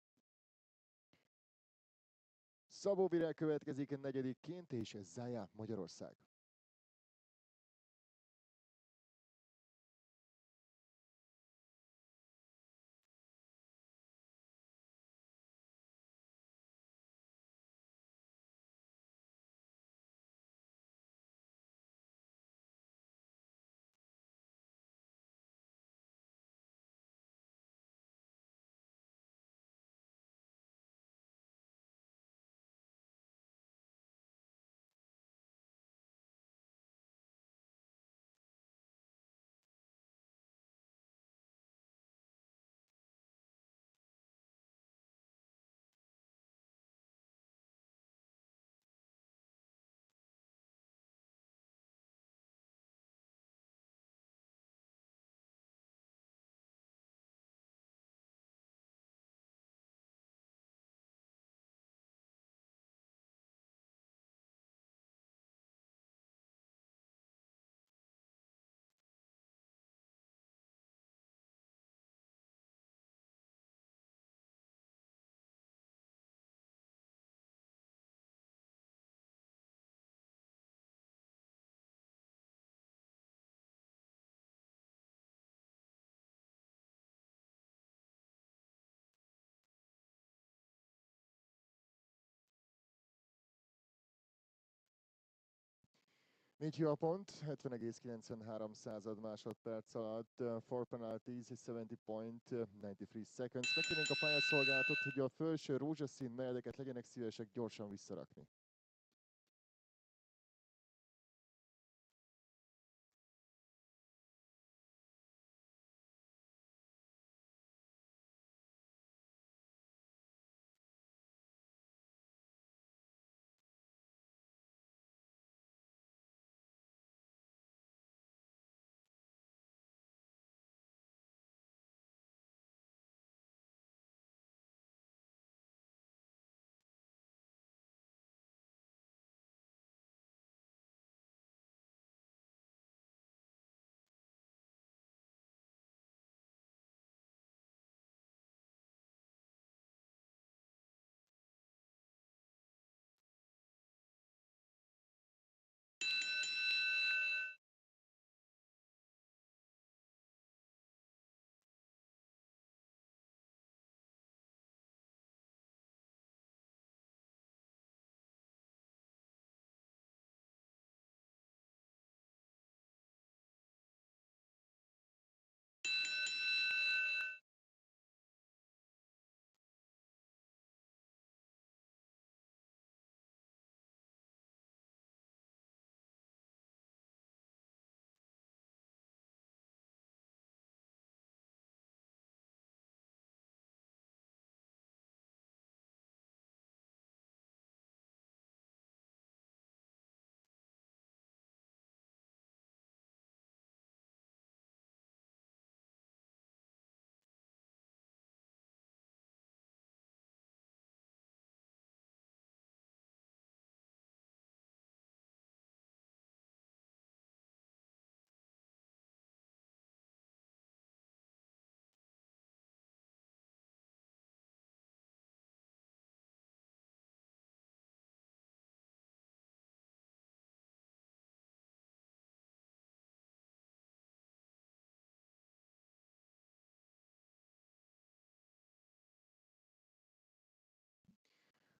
Szabó Virág következik negyedikként, és Zája Magyarország. Négy hiba pont, 70,93 másodperc alatt, 4 penalties, 70.93 seconds. Megkérnénk a pályaszolgálatot, hogy a felső rózsaszín meredeket legyenek szívesek gyorsan visszarakni.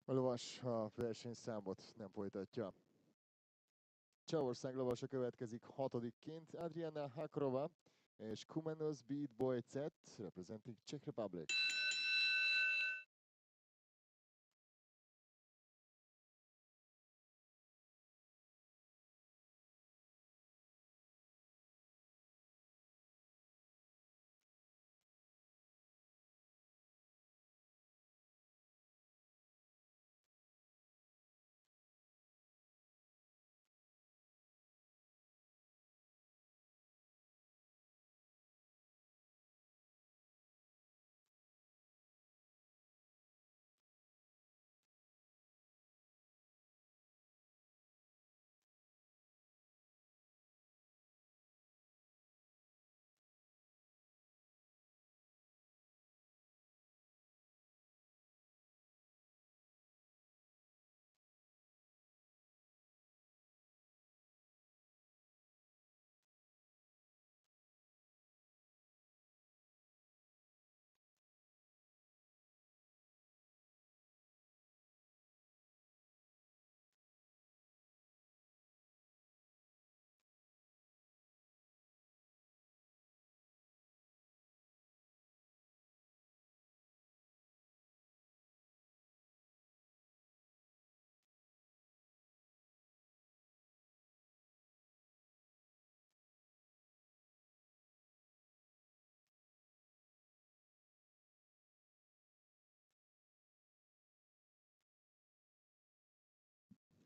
A lovas a versenyszámot nem folytatja. Csehország lovasa következik hatodikként, Adriana Hakrova és Kumanos Beat Bojcet, representing Czech Republic.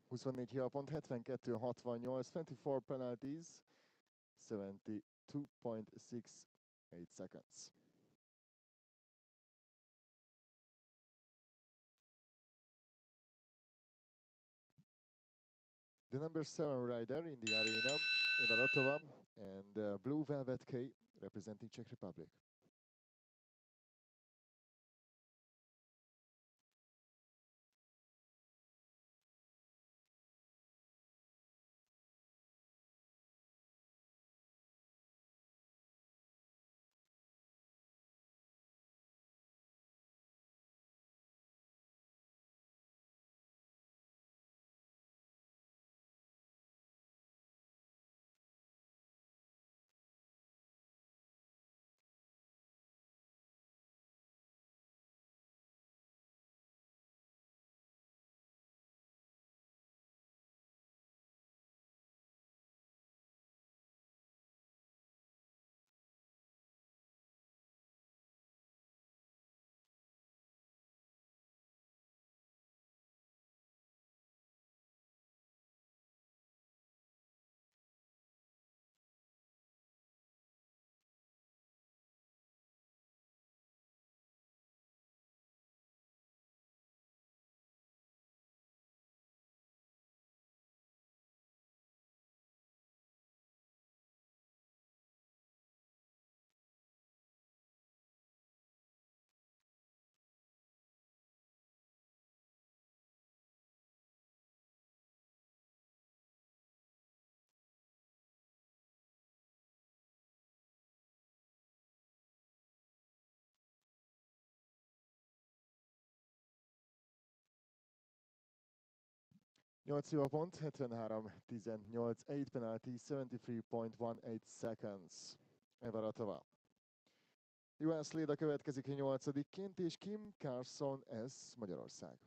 24 hiapont, 72-68, 24 penalties, 72.68 seconds. The number 7 rider in the arena, Ivaratova, and Blue Velvet K, representing Czech Republic. Nyolc pont, 73-18, 8 penalty, 73.18 seconds. Ivaratova. Johan Sléda következik 8-ként, és Kim Carson, ez Magyarország.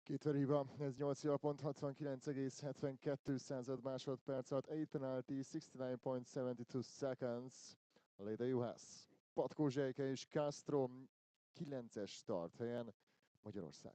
Két verhiba, ez 8 pont, 69,72 másodperc alatt, 8 penalty, 69.72 seconds. Leda Juhász, Patkó Zsejke és Castro 9-es start helyen, Magyarország.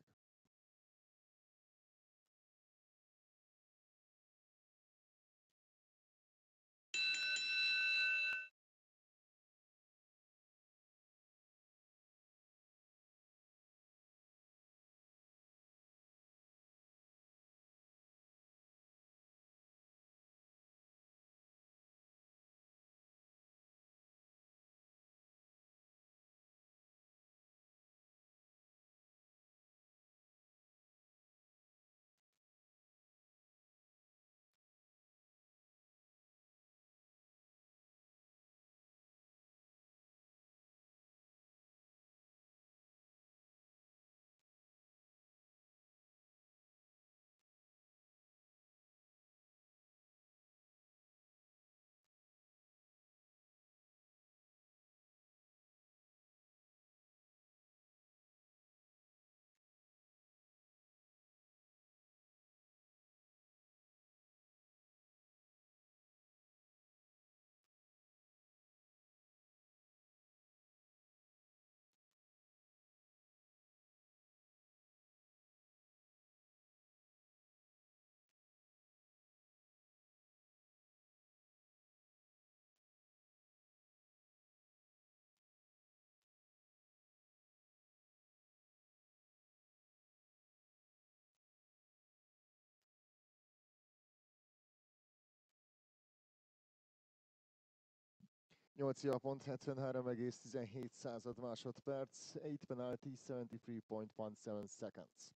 8 pont, 73,17 másodperc, 8 penalty, 73.17 seconds.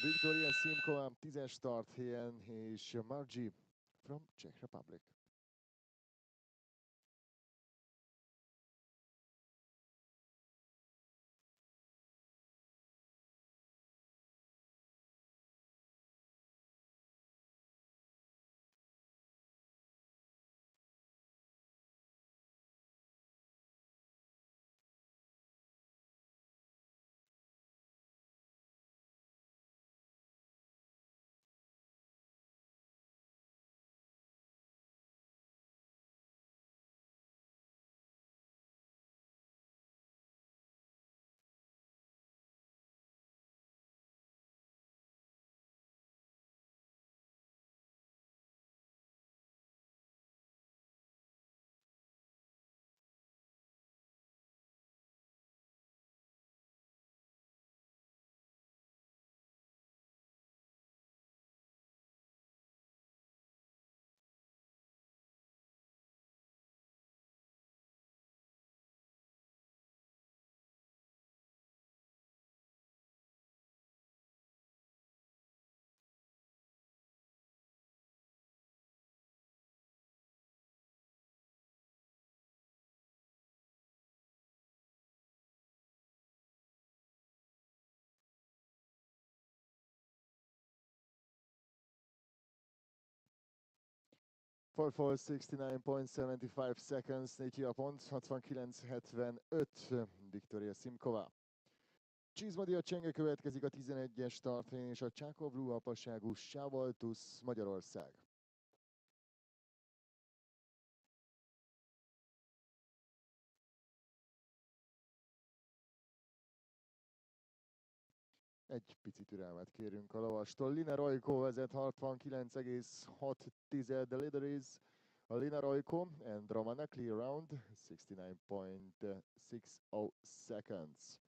Victoria Simkova, 10-es start helyen, és Margie from Czech Republic. For 69.75 seconds, 4 pont, 69.75 Victoria Simkova. Csizmadia Csenge következik a 11-es starthelyen, és a Csákovlú apaságú Sávaltusz Magyarország. Egy pici türelmet kérünk a lovastól. Lina Rojko vezet 69,6. The leader is Lina Rojko and Romana clear round 69.60 seconds.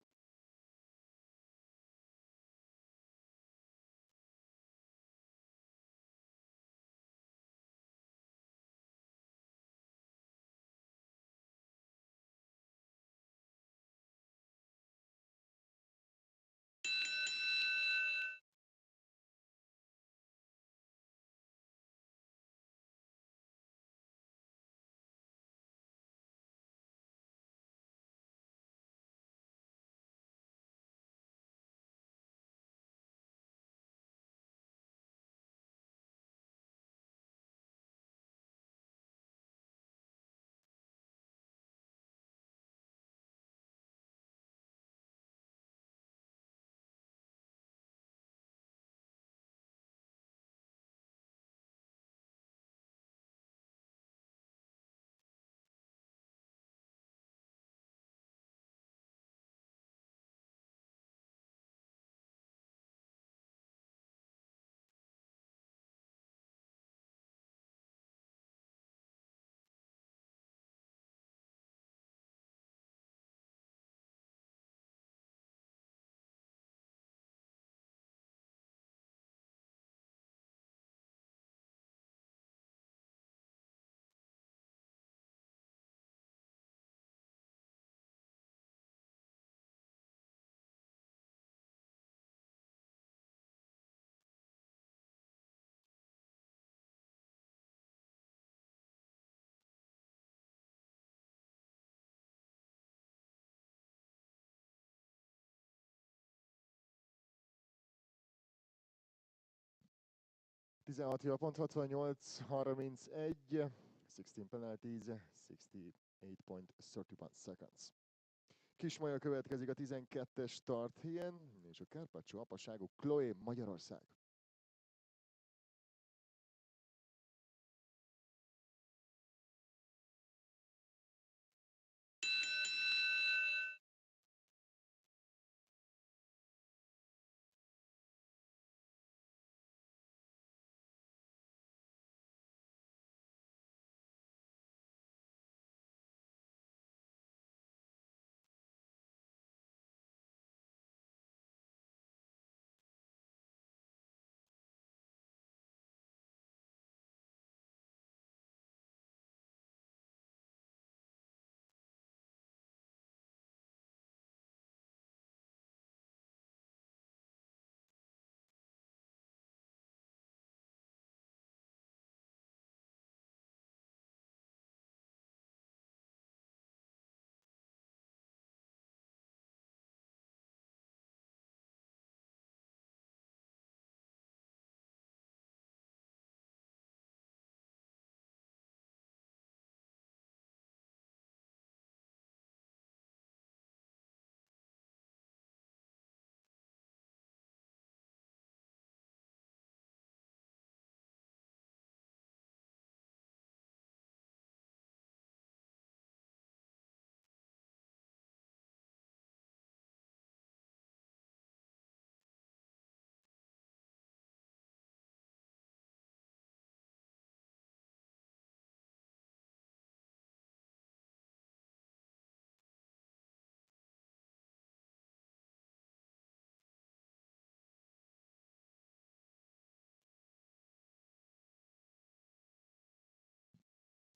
Jó pont, 68.31, 16 penalties, 68.31 seconds. Kismaja következik a 12-es start helyen, és a Carpaccio apaságú Chloe Magyarország.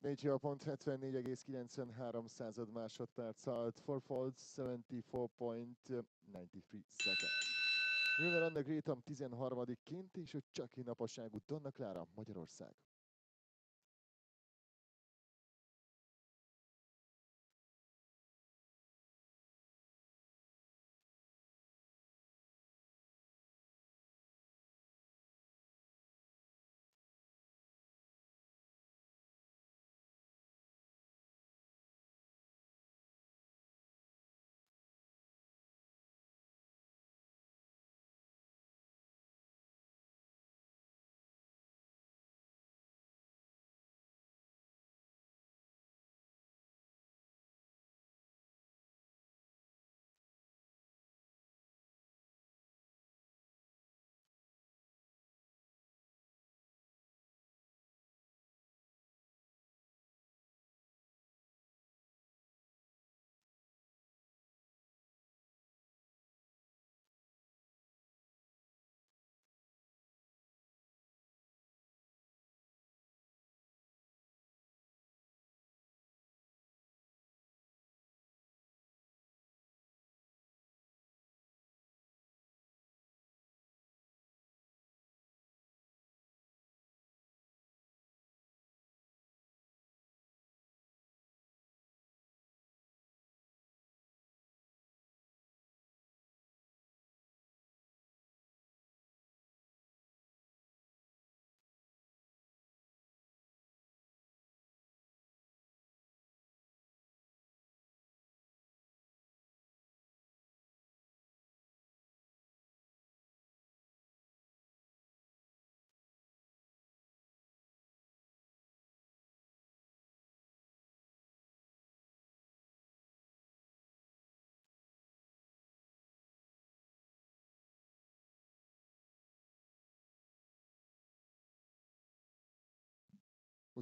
4 hiba pont 74,93 másodperc alatt. 4 faults 74.93 seconds. Milner Anna Grétam 13-ként, és a Csaki napaságú Donna Clara, Magyarország.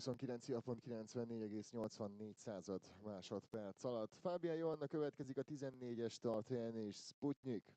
hiba pont 94,84 másodperc alatt. Fábián Johanna következik a 14-es starthelyen, és Sputnik.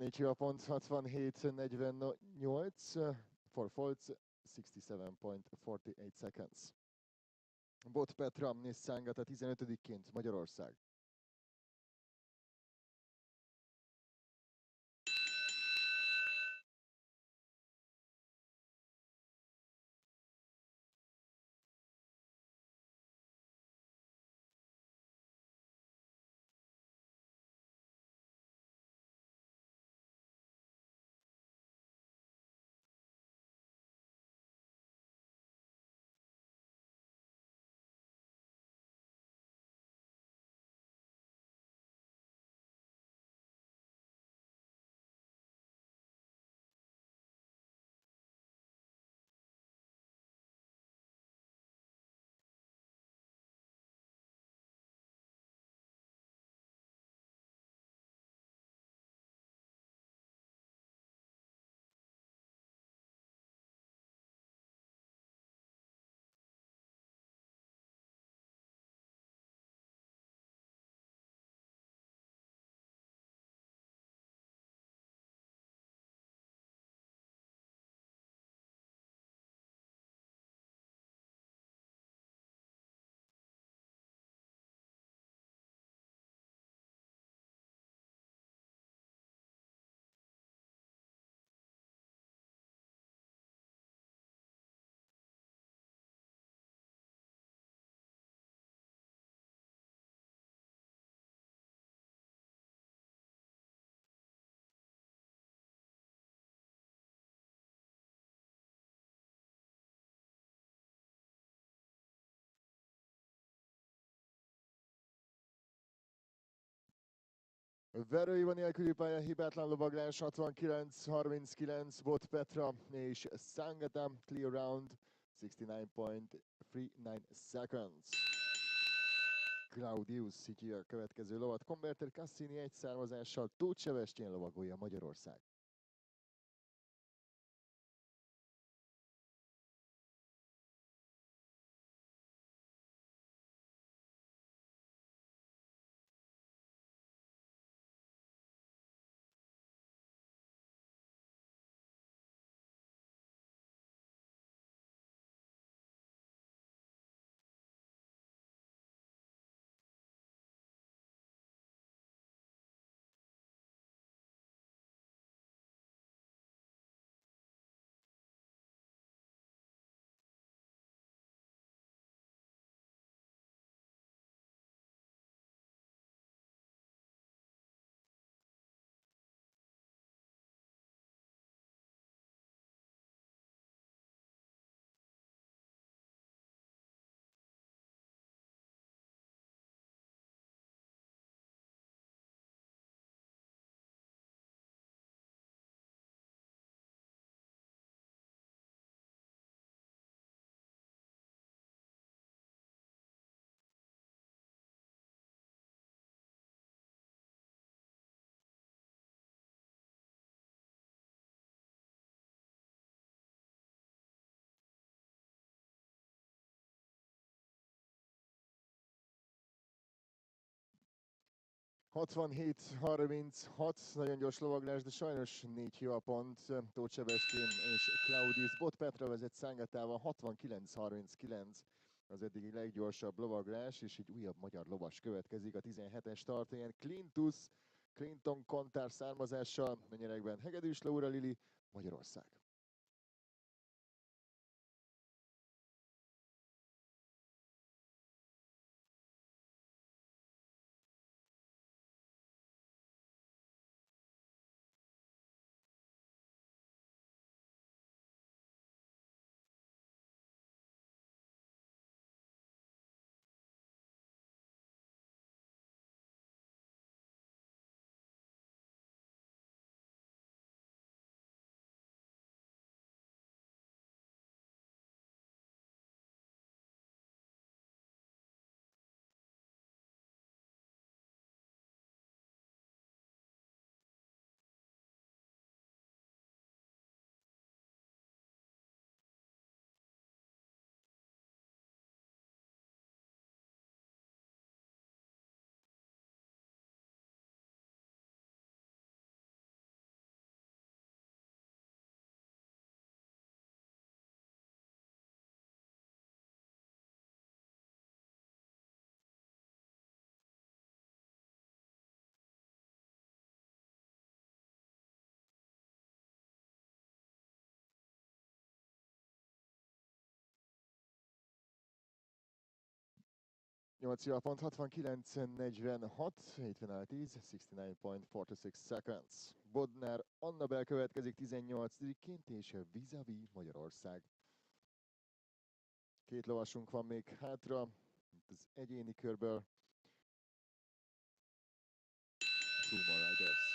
Hiba pont 67.48 for faults 67.48 seconds. Bot Petra Nisszangata 15-ként, Magyarország. Verőiva nélküli pálya, hibátlan lovaglás, 69-39, Bot Petra és Sangata, clear round, 69.39 seconds. Claudius szítja a következő lovat, Converter Cassini egy származással, Tóth Sebestyén lovagolja Magyarország. ...67-36, nagyon gyors lovaglás, de sajnos 4 hiba-pont. Tóth Sebestyén és Claudius Bot Petra vezet Sangatával, 69-39 az eddigi leggyorsabb lovaglás, és egy újabb magyar lovas következik a 17-es tartélyen. Clinton Kontár származással, a nyeregben Hegedűs Laura Lili, Magyarország. Nyolc pont 69-46, 70-10, 69.46 seconds. Bodnár Annabel következik 18-ként, és vis-a-vis Magyarország. Két lovasunk van még hátra, itt az egyéni körből. Sumo Riders.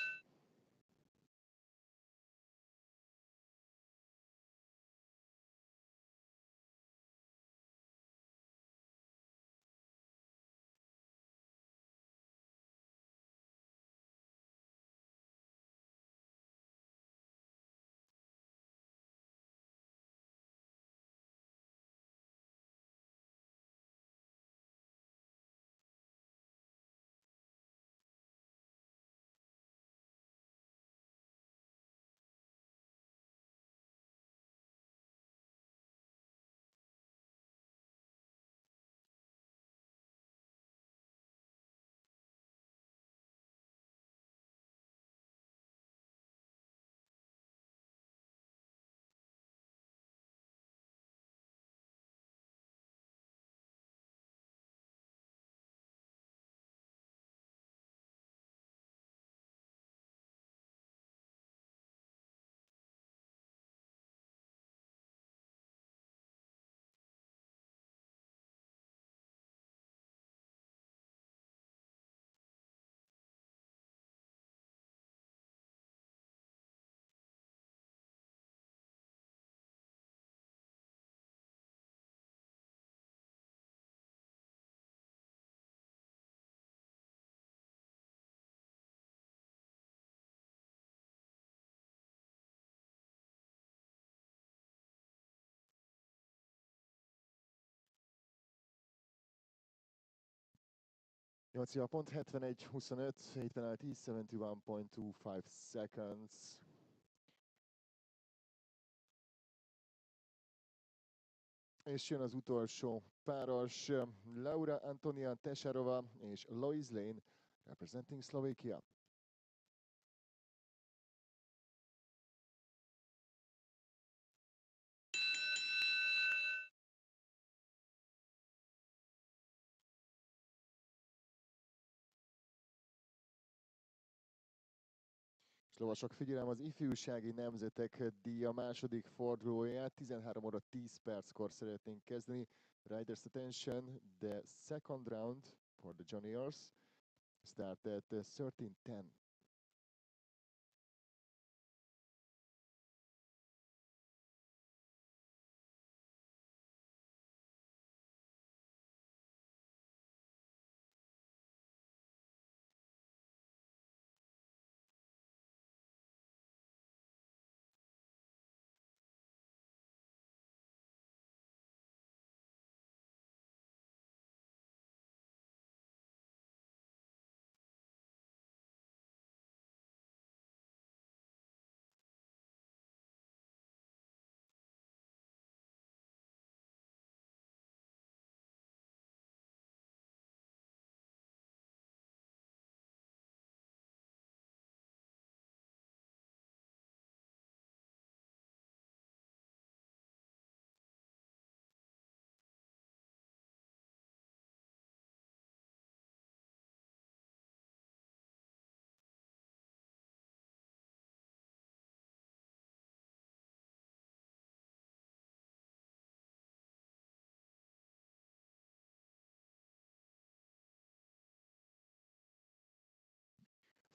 8 pont, 71-25, 8 penalty, 71.25 seconds. És jön az utolsó páros, Laura Antonia Tesarova és Lois Lane, representing Slovakia. Lovasok, figyelem, az ifjúsági nemzetek díja második fordulóját 13 óra 10 perckor szeretnénk kezdeni. Riders attention, the second round for the juniors start at 13:10.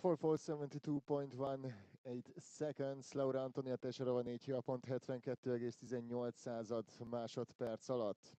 For 72.18 seconds, Laura Antonia Tesarova 4 pont 72,18 másodperc alatt.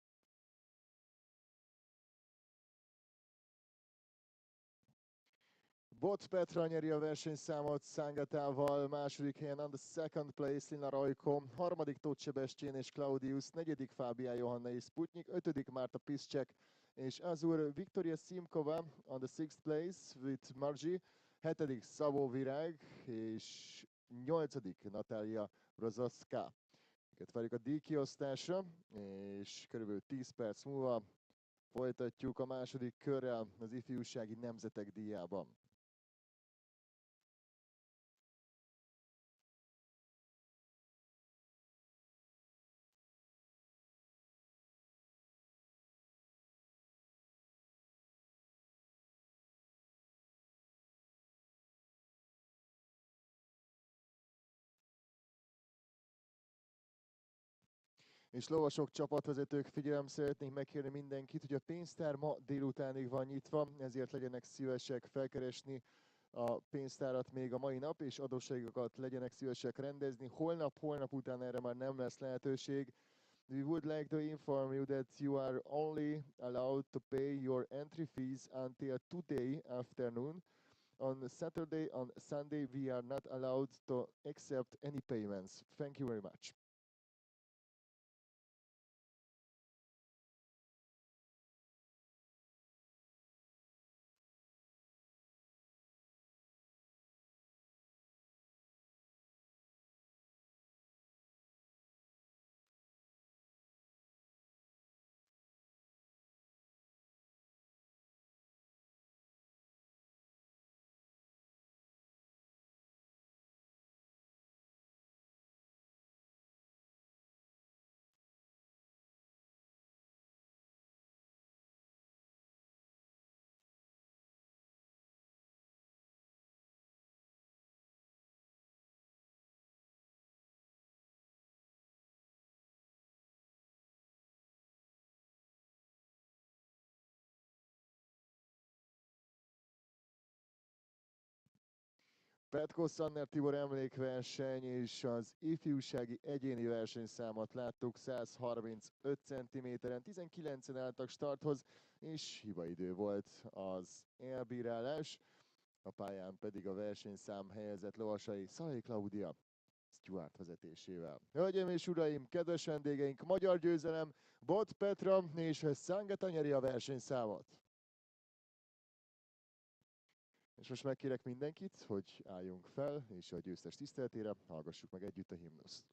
Bot Petra nyeri a versenyszámot Sangatával, második helyen on the second place Lina Rojko, harmadik Tóth Sebestyén és Claudius, negyedik Fábián Johanna és Sputnik, ötödik Márta Piszcsek és Azur Viktoria Simkova on the sixth place with Margie, hetedik Szabó Virág és nyolcadik Natália Rozovská. Őket várjuk a díjkiosztásra, és körülbelül 10 perc múlva folytatjuk a második körrel az ifjúsági nemzetek díjában. És lovasok, csapatvezetők, figyelem, szeretnénk megkérni mindenkit, hogy a pénztár ma délutánig van nyitva, ezért legyenek szívesek felkeresni a pénztárat még a mai nap, és adósságokat legyenek szívesek rendezni. Holnap után erre már nem lesz lehetőség. We would like to inform you that you are only allowed to pay your entry fees until today afternoon. On Saturday, on Sunday, we are not allowed to accept any payments. Thank you very much. Petko Szanner Tibor emlékverseny és az ifjúsági egyéni versenyszámot láttuk 135 cm-en, 19-en álltak starthoz, és hibaidő volt az elbírálás. A pályán pedig a versenyszám helyezett lovasai Szalai Klaudia Stuart vezetésével. Hölgyeim és uraim, kedves vendégeink, magyar győzelem, Bot Petra és Sangata nyeri a versenyszámot. És most megkérek mindenkit, hogy álljunk fel, és a győztes tiszteletére hallgassuk meg együtt a himnuszt.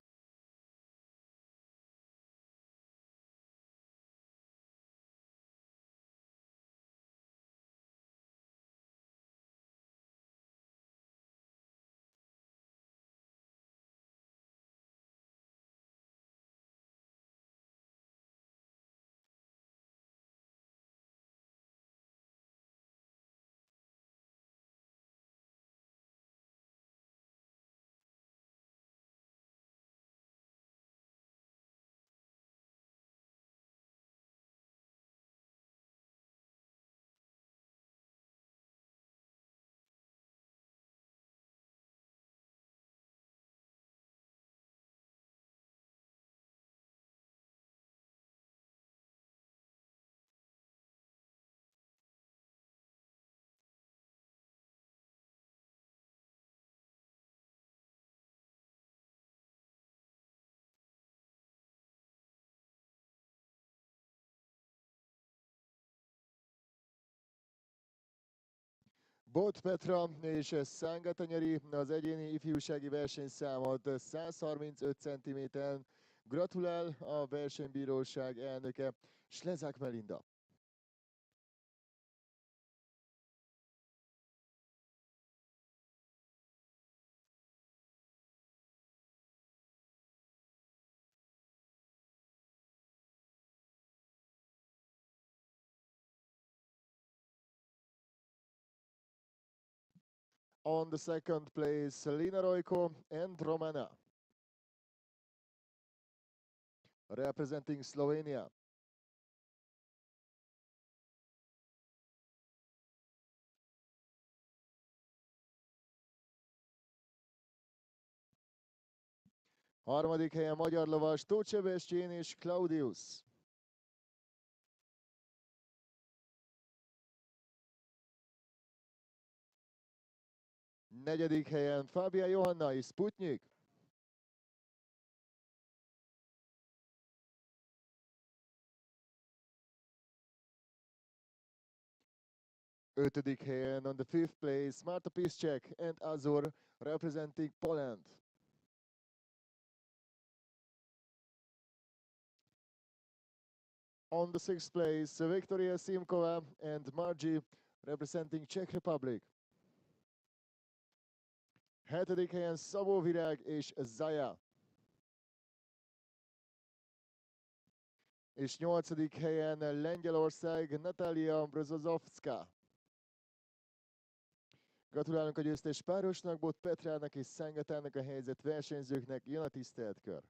Bot Petra és Szángata nyeri az egyéni ifjúsági versenyszámot 135 cm-en. Gratulál a versenybíróság elnöke, Slezák Melinda. On the second place, Lina Rojko and Romana. Representing Slovenia. Harmadik helyen magyar lovas Tóth Sebestyén és Claudius. Negyedik helyen Fábia Johanna és Sputnik. Ötödik helyen on the fifth place Marta Piszczek and Azur representing Poland. On the sixth place Viktoria Simkova and Margie representing Czech Republic. Hetedik helyen Szabó Virág és Zaja. És nyolcadik helyen Lengyelország Natalia Brozozovska. Gratulálunk a győztes párosnak, Bot Petrának és Szángatának, a helyzet versenyzőknek, jön a tiszteletkör.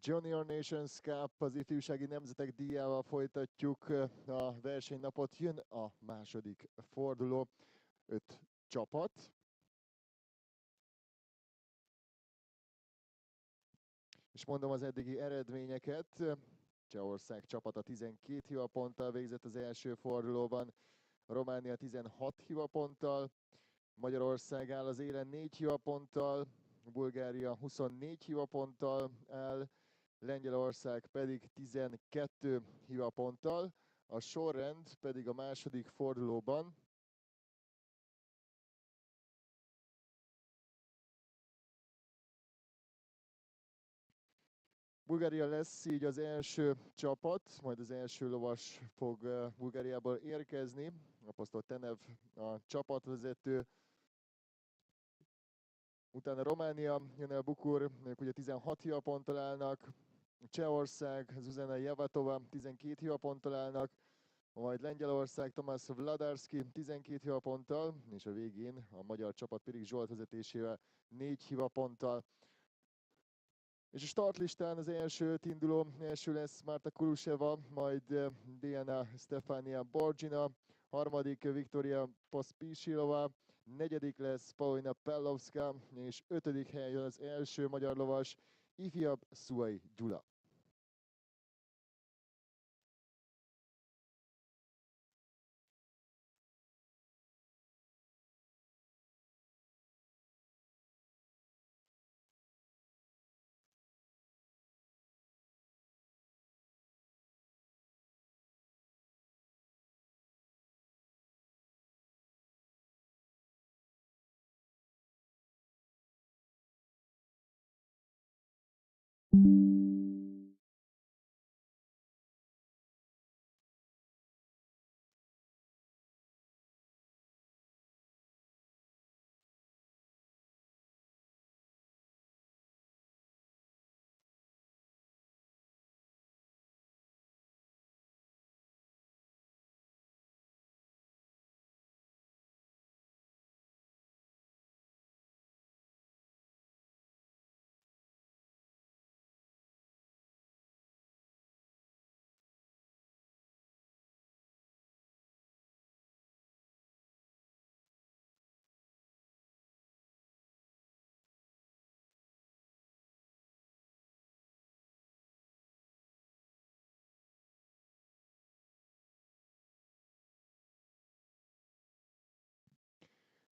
Junior Nations Cup, az ifjúsági nemzetek díjával folytatjuk a versenynapot. Jön a második forduló, 5 csapat. És mondom az eddigi eredményeket. Csehország csapata 12 hibaponttal végzett az első fordulóban, Románia 16 hibaponttal, Magyarország áll az élen 4 hibaponttal, Bulgária 24 hibaponttal áll, Lengyelország pedig 12 hibaponttal. A sorrend pedig a második fordulóban Bulgária lesz így az első csapat, majd az első lovas fog Bulgáriából érkezni. Apostol Tenev a csapatvezető. Utána Románia, jön el Bukur, ők ugye 16 hibaponttal állnak. Csehország, Zuzana Javatova 12 hibaponttal állnak. Majd Lengyelország, Tamás Vladarski 12 hibaponttal, és a végén a magyar csapat Pirik Zsolt vezetésével 4 hibaponttal. És a startlistán az első induló, első lesz Marta Kuluseva, majd Diana Stefania Borgina, harmadik Viktoria Pospisilova, negyedik lesz Paulina Pellovska, és ötödik helyen az első magyar lovas, ifjabb Szuai Gyula.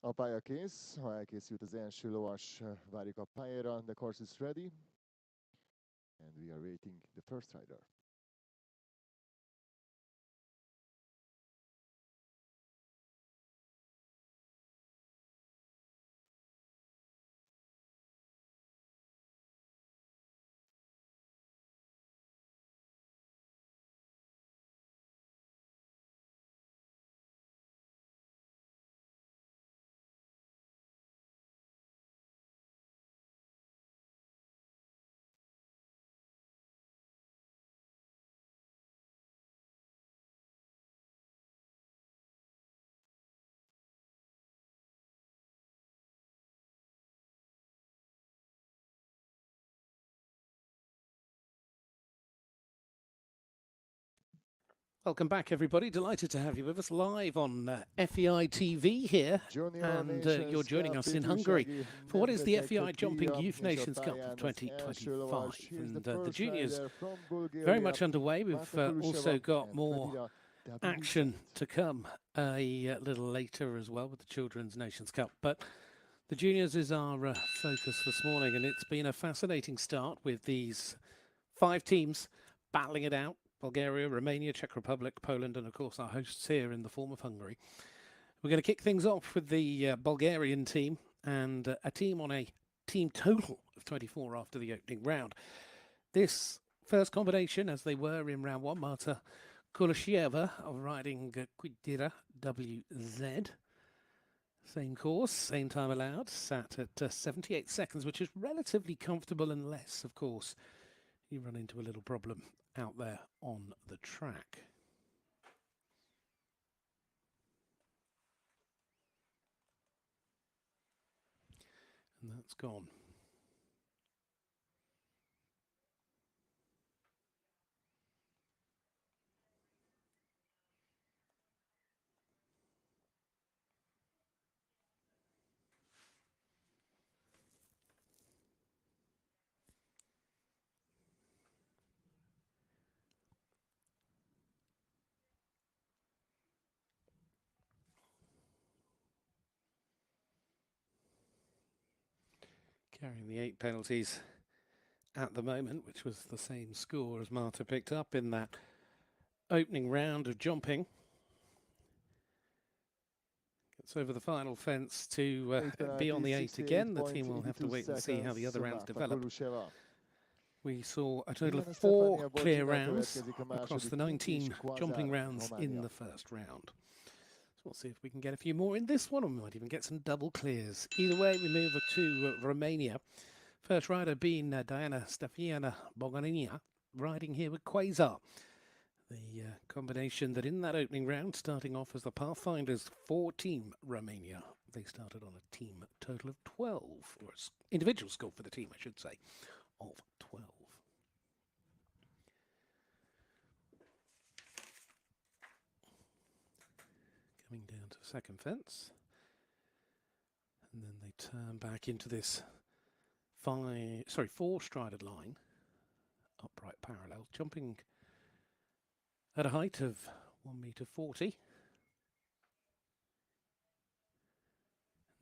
A pálya kész, ha elkészült az első lovas, várjuk a pályára. The course is ready, and we are waiting the first rider. Welcome back, everybody. Delighted to have you with us live on FEI TV here, and you're joining us in Hungary for what is the FEI Jumping Youth Nations Cup of 2025. And the juniors very much underway. We've also got more action to come a little later as well with the Children's Nations Cup. But the juniors is our focus this morning, and it's been a fascinating start with these 5 teams battling it out. Bulgaria, Romania, Czech Republic, Poland, and of course our hosts here in the form of Hungary. We're going to kick things off with the Bulgarian team, and a team on a team total of 24 after the opening round. This first combination, as they were in round 1, Marta Kuluseva riding Quidira WZ. Same course, same time allowed, sat at 78 seconds, which is relatively comfortable unless, of course, you run into a little problem out there on the track. And that's gone. carrying the 8 penalties at the moment, which was the same score as Marta picked up in that opening round of jumping. Gets over the final fence to be on the 8 again. The team will have to wait and see how the other rounds develop. We saw a total of 4 clear rounds across the 19 jumping rounds in the first round. So we'll see if we can get a few more in this one, or we might even get some double clears. Either way, we move to Romania. First rider being Diana Stefiana Bogania, riding here with Quasar. The combination that in that opening round, starting off as the Pathfinders for Team Romania. They started on a team total of 12, or individual score for the team, I should say, of 12. Coming down to second fence. And then they turn back into this 4-strided line, upright parallel, jumping at a height of 1.40 meters. And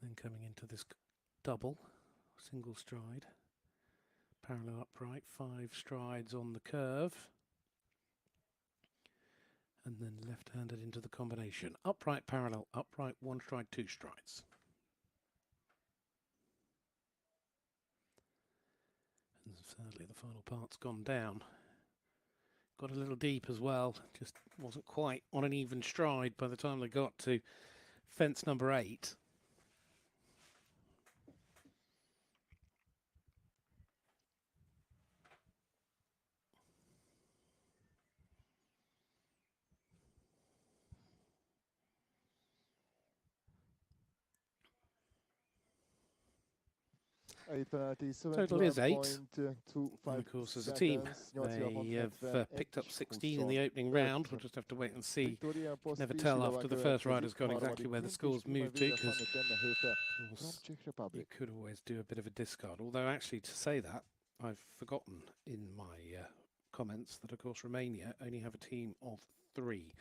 then coming into this double, single stride, parallel upright, 5 strides on the curve. And then left-handed into the combination. Upright, parallel, upright, 1 stride, 2 strides. And sadly, the final part's gone down. Got a little deep as well. Just wasn't quite on an even stride by the time they got to fence number 8. Total is 8. And of course, as a team, they have picked up 16 in the opening round. We'll just have to wait and see. Never tell after the first rider's got exactly where the scores moved to, because you could always do a bit of a discard. Although, actually, to say that, I've forgotten in my comments that, of course, Romania only have a team of 3.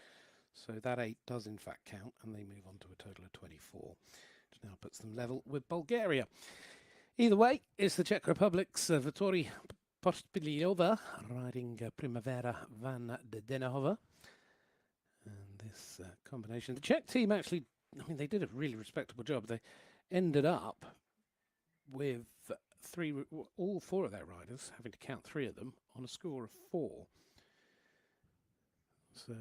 So that 8 does, in fact, count, and they move on to a total of 24, which now puts them level with Bulgaria. Either way, it's the Czech Republic's Vittoria Pospiliova riding Primavera van de Denehove. And this combination, the Czech team actually, I mean, they did a really respectable job. They ended up with all 4 of their riders, having to count 3 of them, on a score of 4. So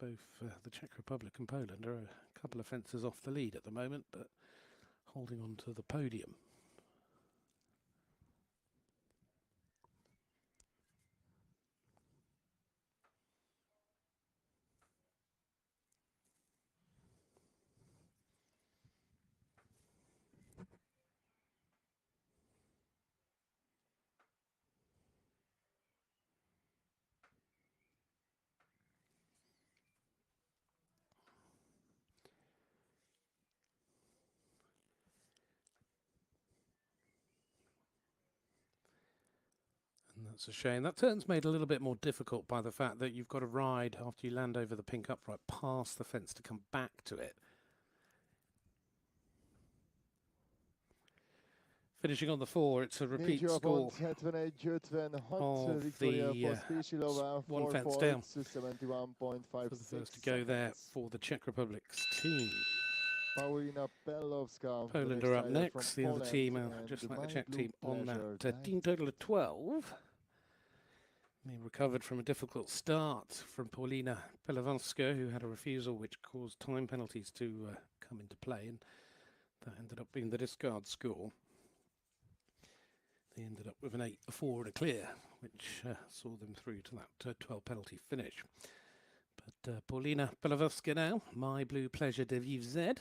both the Czech Republic and Poland are a couple of fences off the lead at the moment, but holding on to the podium. And that's a shame. That turn's made a little bit more difficult by the fact that you've got to ride after you land over the pink upright past the fence to come back to it. Finishing on the 4, it's a repeat score of the one fence down for the first to go there for the Czech Republic's team. Poland are up next. The other team, just like the Czech team, on that team total of 12. They recovered from a difficult start from Paulina Pelavanska, who had a refusal which caused time penalties to come into play, and that ended up being the discard score. They ended up with an 8, a 4 and a clear, which saw them through to that 12 penalty finish. But Paulina Pelavanska now, My Blue Pleasure de Vivre Z.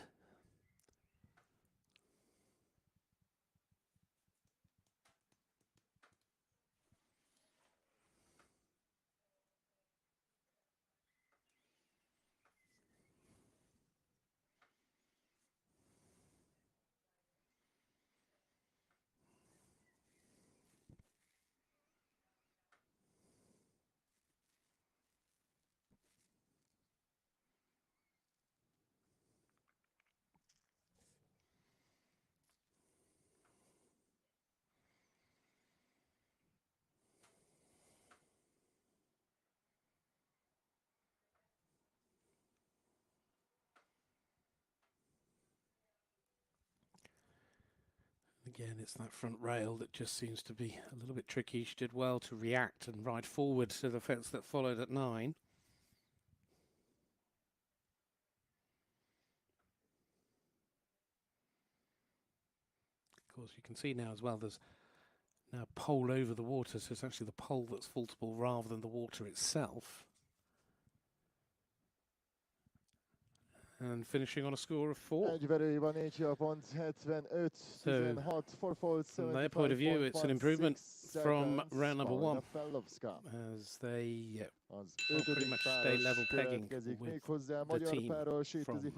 Again, it's that front rail that just seems to be a little bit tricky. She did well to react and ride forward to the fence that followed at 9. Of course, you can see now as well, there's now a pole over the water, so it's actually the pole that's faultable rather than the water itself. And finishing on a score of 4. Egy verőjében 4 pont, 75-16 for fall, from their point of view, it's an improvement from round number 1, as they pretty much stay level pegging with the team from the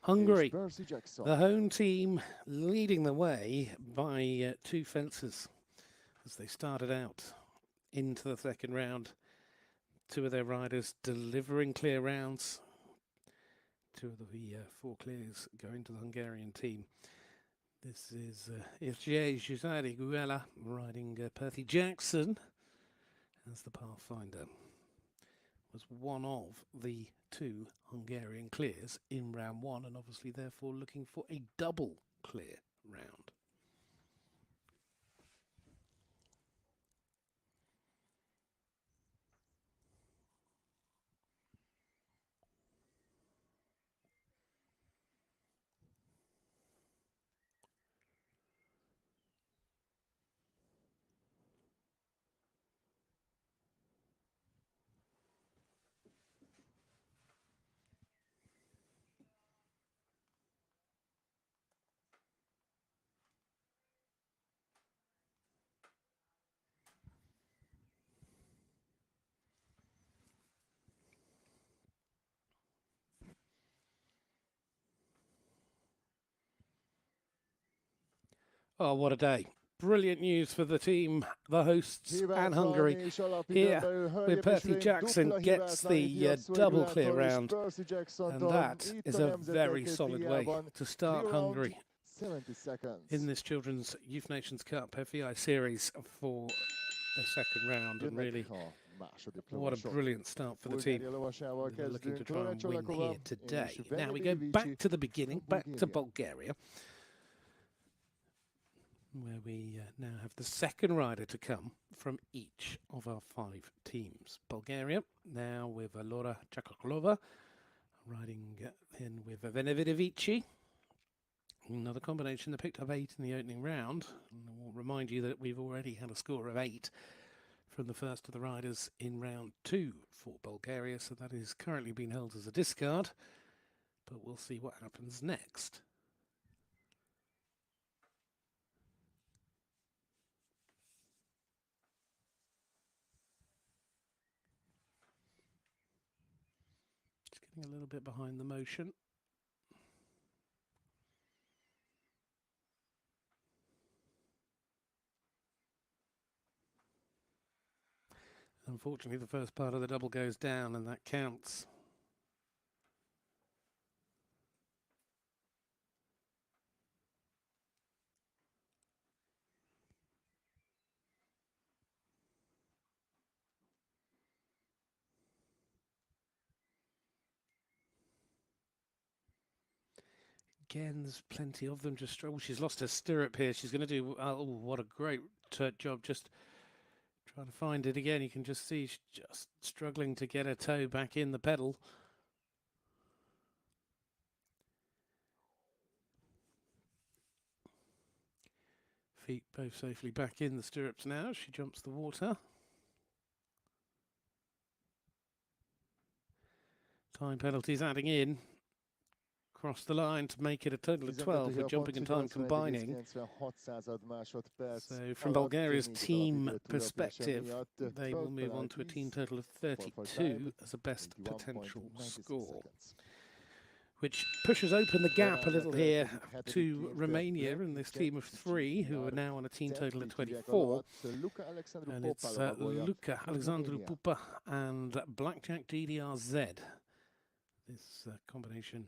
Hungary, the home team leading the way by 2 fences as they started out into the second round. 2 of their riders delivering clear rounds. 2 of the 4 clears going to the Hungarian team. This is Irje Juzari Guela riding Perthy Jackson as the Pathfinder. Was one of the 2 Hungarian clears in round 1, and obviously therefore looking for a double clear round. Oh, what a day. Brilliant news for the team, the hosts and Hungary. Here, with Perthy Jackson gets the double clear round, and that is a very solid way to start Hungary in this Children's Youth Nations Cup FEI series for the second round, and really what a brilliant start for the team. They're looking to try and win here today. Now we go back to the beginning, back to Bulgaria, where we now have the second rider to come from each of our 5 teams. Bulgaria now with Laura Chakoklova riding in with Venevidovici. Another combination that picked up 8 in the opening round. And I will remind you that we've already had a score of 8 from the first of the riders in round 2 for Bulgaria, so that is currently being held as a discard, but we'll see what happens next. A little bit behind the motion. Unfortunately, the first part of the double goes down, and that counts. Again, there's plenty of them just struggle. She's lost her stirrup here. She's going to do, oh, what a great job just trying to find it again. You can just see she's just struggling to get her toe back in the pedal. Feet both safely back in the stirrups now. She jumps the water. Time penalties adding in. Across the line to make it a total of 12 with jumping and time combining. So from Bulgaria's team perspective, they will move on to a team total of 32 as a best potential score, which pushes open the gap a little here to Romania and this team of 3 who are now on a team total of 24. And it's Luca Alexandru Pupa and Blackjack DDRZ. This combination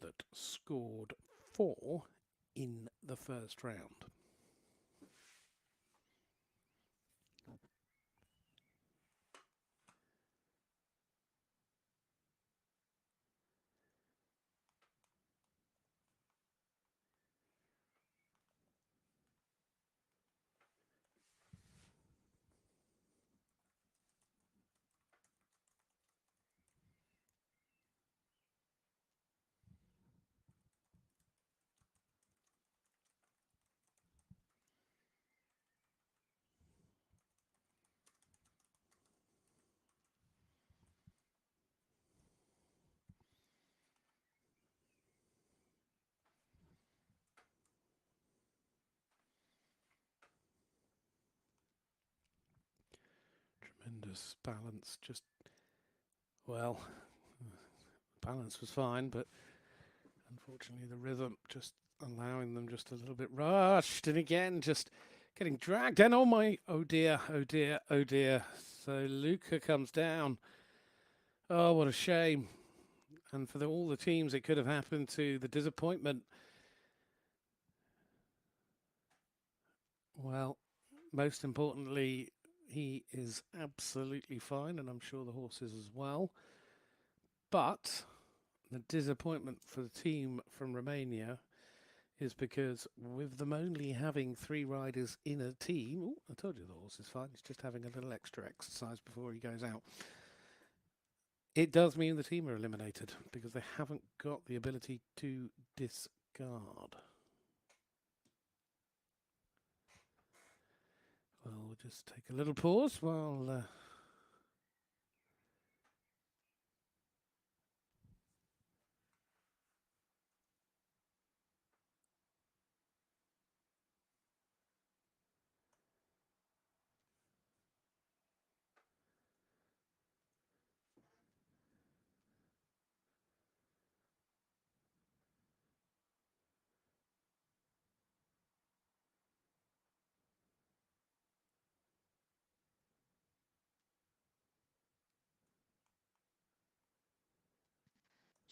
that scored 4 in the first round. Just balance, just, well, balance was fine, but unfortunately the rhythm just allowing them just a little bit rushed, and again just getting dragged. And oh dear, oh dear, oh dear. So Luca comes down. Oh, what a shame. And for all the teams it could have happened to, the disappointment. Well, most importantly, he is absolutely fine, and I'm sure the horse is as well. But the disappointment for the team from Romania is because with them only having 3 riders in a team, ooh, I told you the horse is fine, he's just having a little extra exercise before he goes out. It does mean the team are eliminated because they haven't got the ability to discard. Well, we'll just take a little pause while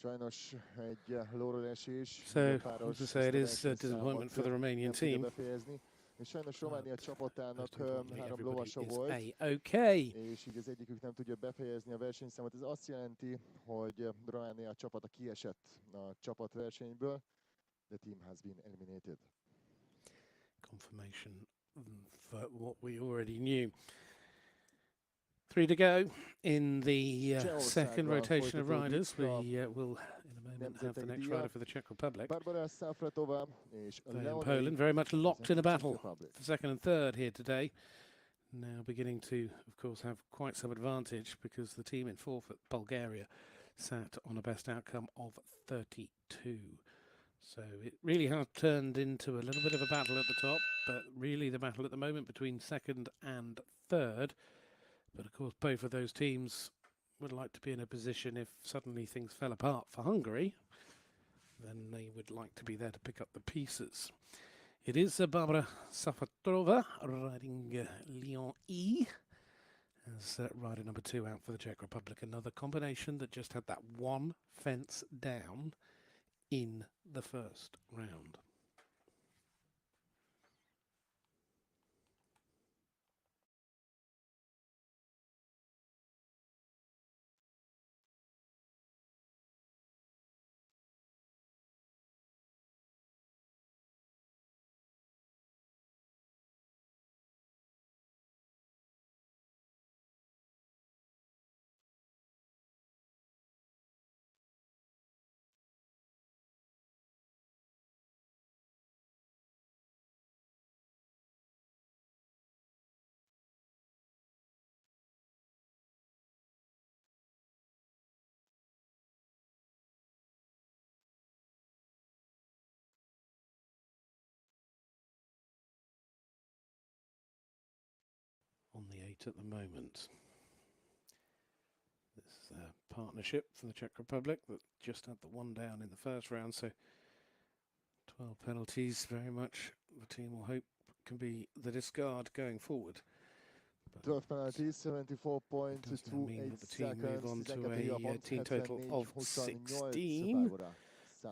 Sajnos egy lóról esés, So, ugye as páros I say, it is a versenyszámot disappointment for the Romanian nem tudja team. befejezni. És sajnos Románia csapatának Most importantly, 3 everybody lovasa is volt, A-okay. és így az egyikük nem tudja befejezni a versenyszámot. Ez azt jelenti, hogy Románia csapata kiesett a csapatversenyből. The team has been eliminated. Confirmation for what we already knew. 3 to go in the second rotation of riders. We will in a moment have the next rider for the Czech Republic. Bábolna Safratova és They in Poland, very much locked in a battle for second and third here today. Now beginning to, of course, have quite some advantage because the team in fourth at Bulgaria sat on a best outcome of 32. So it really has turned into a little bit of a battle at the top, but really the battle at the moment between second and third. But of course, both of those teams would like to be in a position if suddenly things fell apart for Hungary, then they would like to be there to pick up the pieces. It is Bábolna Safratova riding Lyon E as rider number 2 out for the Czech Republic. Another combination that just had that one fence down in the first round. On the 8 at the moment. This is a partnership for the Czech Republic that just had the one down in the first round, so 12 penalties, very much the team will hope can be the discard going forward. 12 penalties, 74.28 seconds, on to 12 a team total of 16.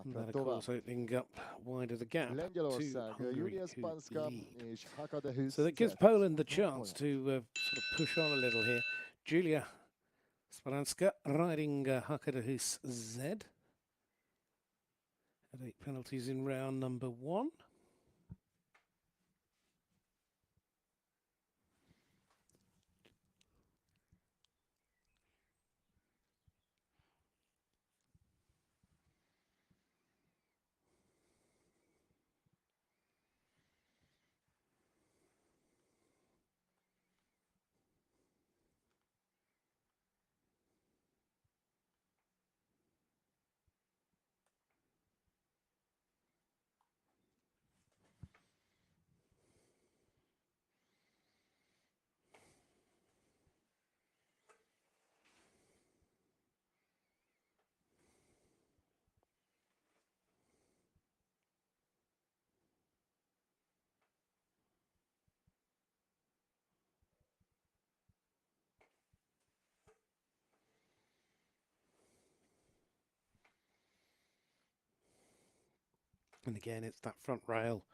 And that, of course, opening up wider the gap to Hungary, who lead. So that gives Poland the chance to sort of push on a little here. Julia Sparanska riding Hakadahus Z. Had 8 penalties in round number 1. And again, it's that front rail,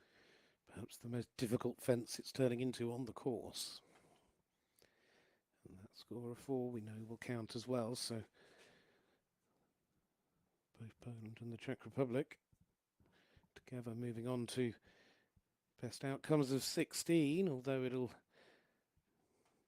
perhaps the most difficult fence it's turning into on the course. And that score of 4 we know will count as well, so both Poland and the Czech Republic together moving on to best outcomes of 16, although it'll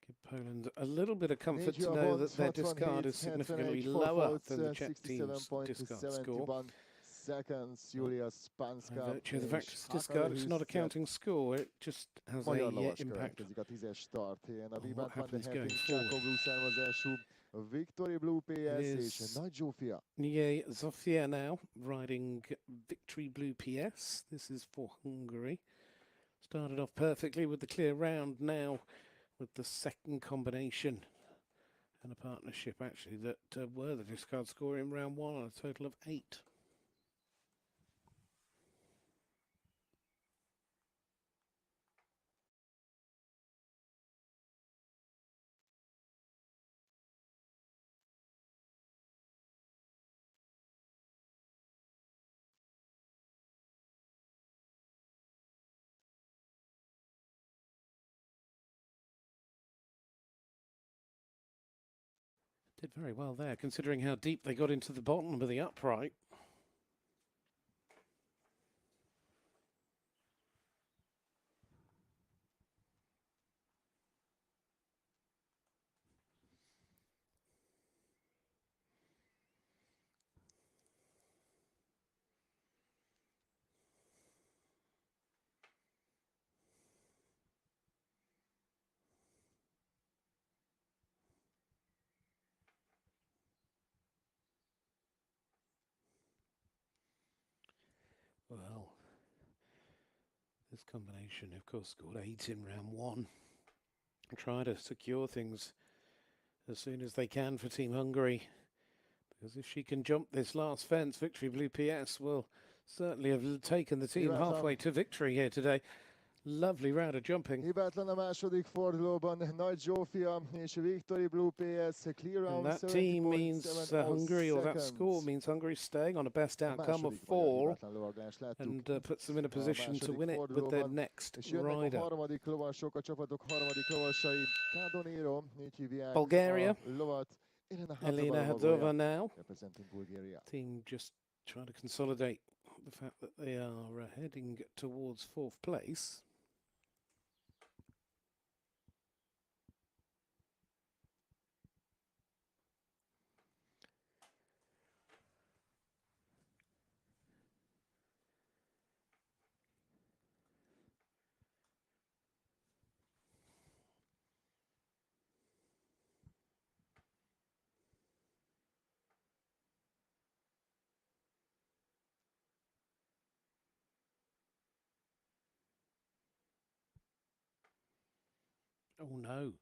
give Poland a little bit of comfort to know that their discard is significantly lower than the Czech team's discard score. Seconds, Julius Panska. By virtue of the fact it's discard, it's not a counting score, it just has a impact a 10-es start helyen. A on Víván what van de happens going Hetting forward. Csákoglu származású Victory Blue PS és Nagy Zsófia. Nye Zofia now riding Victory Blue PS. This is for Hungary. Started off perfectly with the clear round, now with the second combination and a partnership actually that were the discard score in round 1 on a total of 8. Did very well there, considering how deep they got into the bottom of the upright. Well, this combination, of course, scored 8 in round 1. Try to secure things as soon as they can for Team Hungary, because if she can jump this last fence, Victory Blue PS will certainly have taken the team halfway to victory here today. Lovely round of jumping. Hibátlan a második fordulóban Nagy Zsófia és Victory Blue PS clear round. And that team means Hungary, or that score means Hungary staying on a best outcome of 4 and puts them in a position to win it with their next rider. Bulgaria, Elena Hadzova now. Team just trying to consolidate the fact that they are heading towards 4th place. Oh no,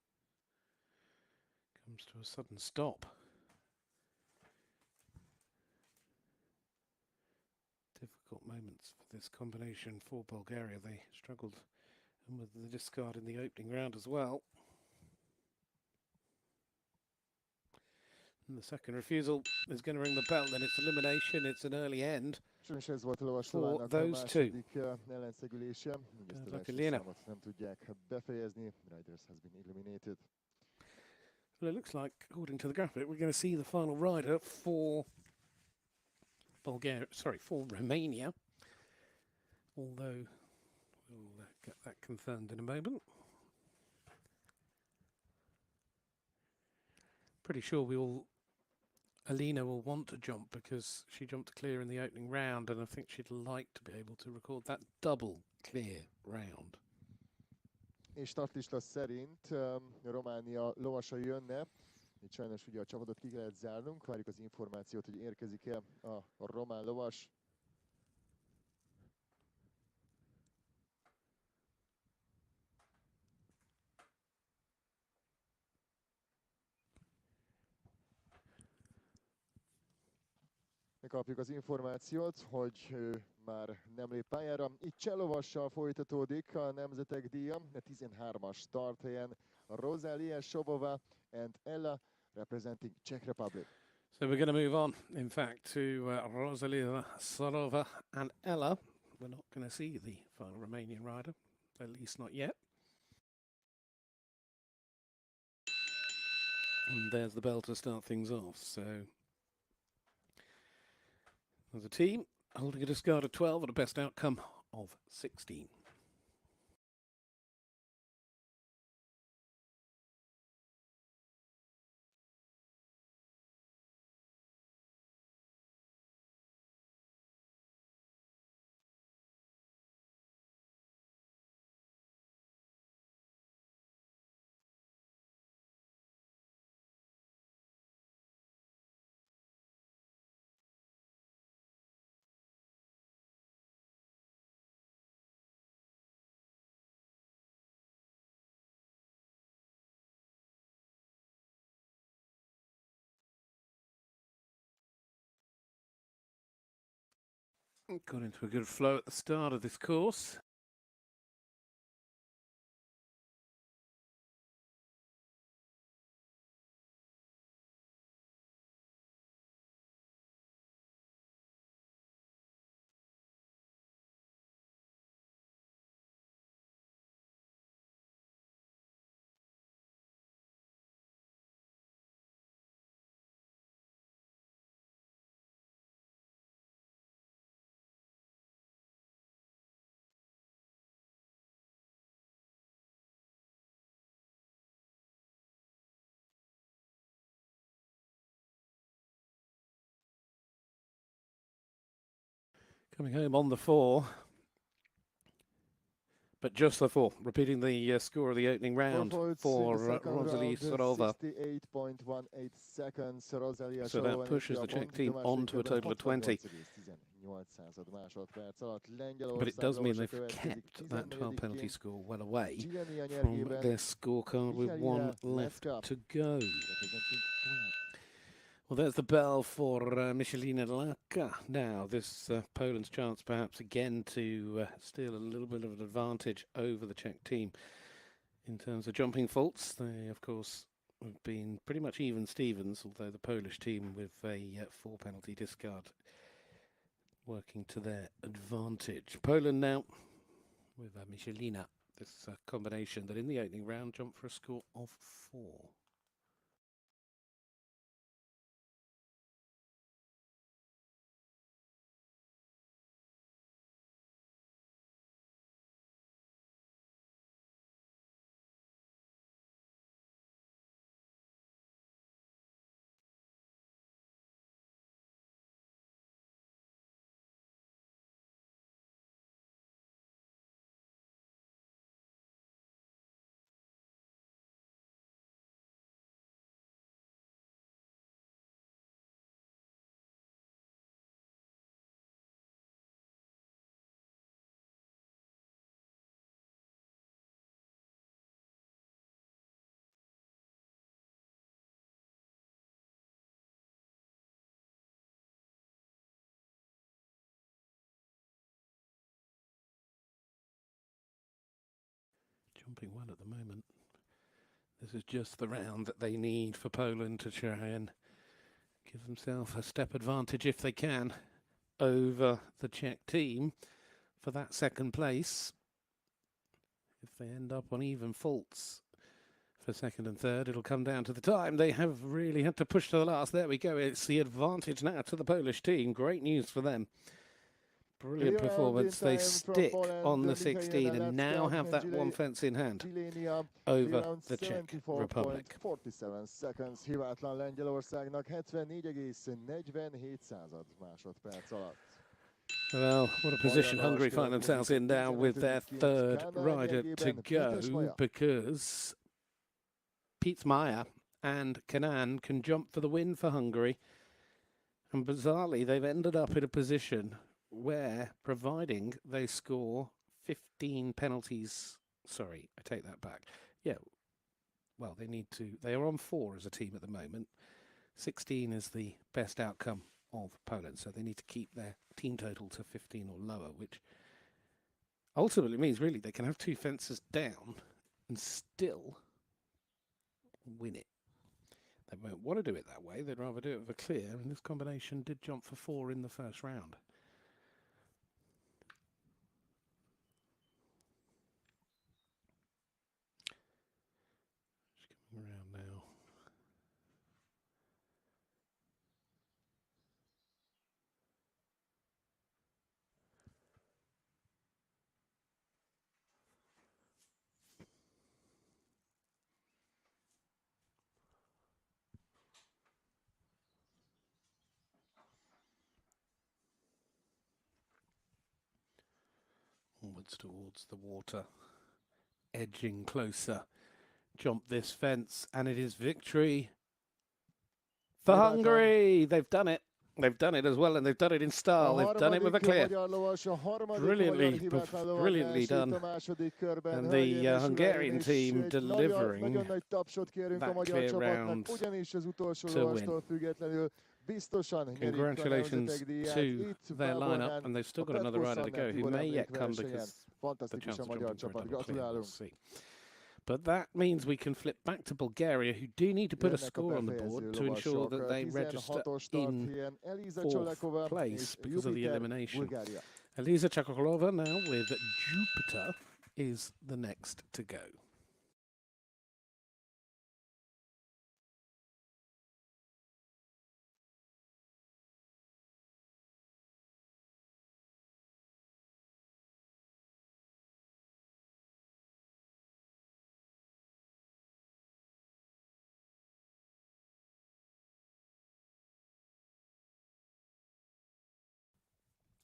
comes to a sudden stop. Difficult moments for this combination for Bulgaria. They struggled and with the discard in the opening round as well. And the second refusal is going to ring the bell, then it's elimination, it's an early end for those two. Like Elena. Well, it looks like, according to the graphic, we're going to see the final rider for for Romania. Although we'll get that confirmed in a moment. Pretty sure Alina will want to jump because she jumped clear in the opening round, and I think she'd like to be able to record that double clear round. És startlista szerint Románia lovasa jönne. Itt sajnos ugye a csapatot ki kellett zárnunk. Várjuk az információt, hogy érkezik-e a román lovas. Megkapjuk az információt, hogy ő már nem lép pályára. Itt cselovassal folytatódik a Nemzetek díja, a 13-as starthelyen Rosalia Shobova and Ella representing Czech Republic. So we're going to move on, in fact, to Rosalia Shobova and Ella we're not going to see the final Romanian rider, at least not yet. And there's the bell to start things off. So there's a team holding a discard of 12 and a best outcome of 16. Got into a good flow at the start of this course. Coming home on the 4. But just the 4, repeating the score of the opening round for Rosalie Sorova. 68.18 seconds. So that pushes the Czech team on to a total of 20. But it does mean they've kept that 12 penalty score well away from their scorecard with 1 left to go. Well, there's the bell for Michelina Laka. Now, this Poland's chance perhaps again to steal a little bit of an advantage over the Czech team in terms of jumping faults. They, of course, have been pretty much even Stevens, although the Polish team with a 4 penalty discard working to their advantage. Poland now with Michelina, this combination that in the opening round jumped for a score of 4. Jumping well at the moment. This is just the round that they need for Poland to try and give themselves a step advantage, if they can, over the Czech team for that second place. If they end up on even faults for second and third, it'll come down to the time. They have really had to push to the last. There we go. It's the advantage now to the Polish team. Great news for them. Brilliant performance. They stick on the 16 and now have that 1 fence in hand over the Czech Republic. 47 seconds. Hibátlan Lengyelországnak 74,47 másodperc alatt. Well, what a position Hungary find themselves in now with their third rider to go, because Pietzmeier and Kenan can jump for the win for Hungary. And bizarrely, they've ended up in a position where, providing they score 15 penalties, sorry, I take that back. Yeah, well, they are on 4 as a team at the moment. 16 is the best outcome of Poland, so they need to keep their team total to 15 or lower, which ultimately means really they can have 2 fences down and still win it. They won't want to do it that way. They'd rather do it with a clear, and this combination did jump for 4 in the first round. towards the water, edging closer. Jump this fence, and it is victory for Way back on. Hungary. They've done it. They've done it as well, and they've done it in style. They've done it with a clear. Brilliantly done. And the Hungarian team delivering that clear round to win. Congratulations to their lineup, and they've still got another rider to go who may yet come because the chance of jumping for a double clear, we'll see. But that means we can flip back to Bulgaria, who do need to put a score on the board to ensure that they register in fourth place because of the elimination. Eliza Chakoklova now with Jupiter is the next to go.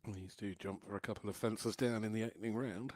These do jump for a couple of fences down in the opening round.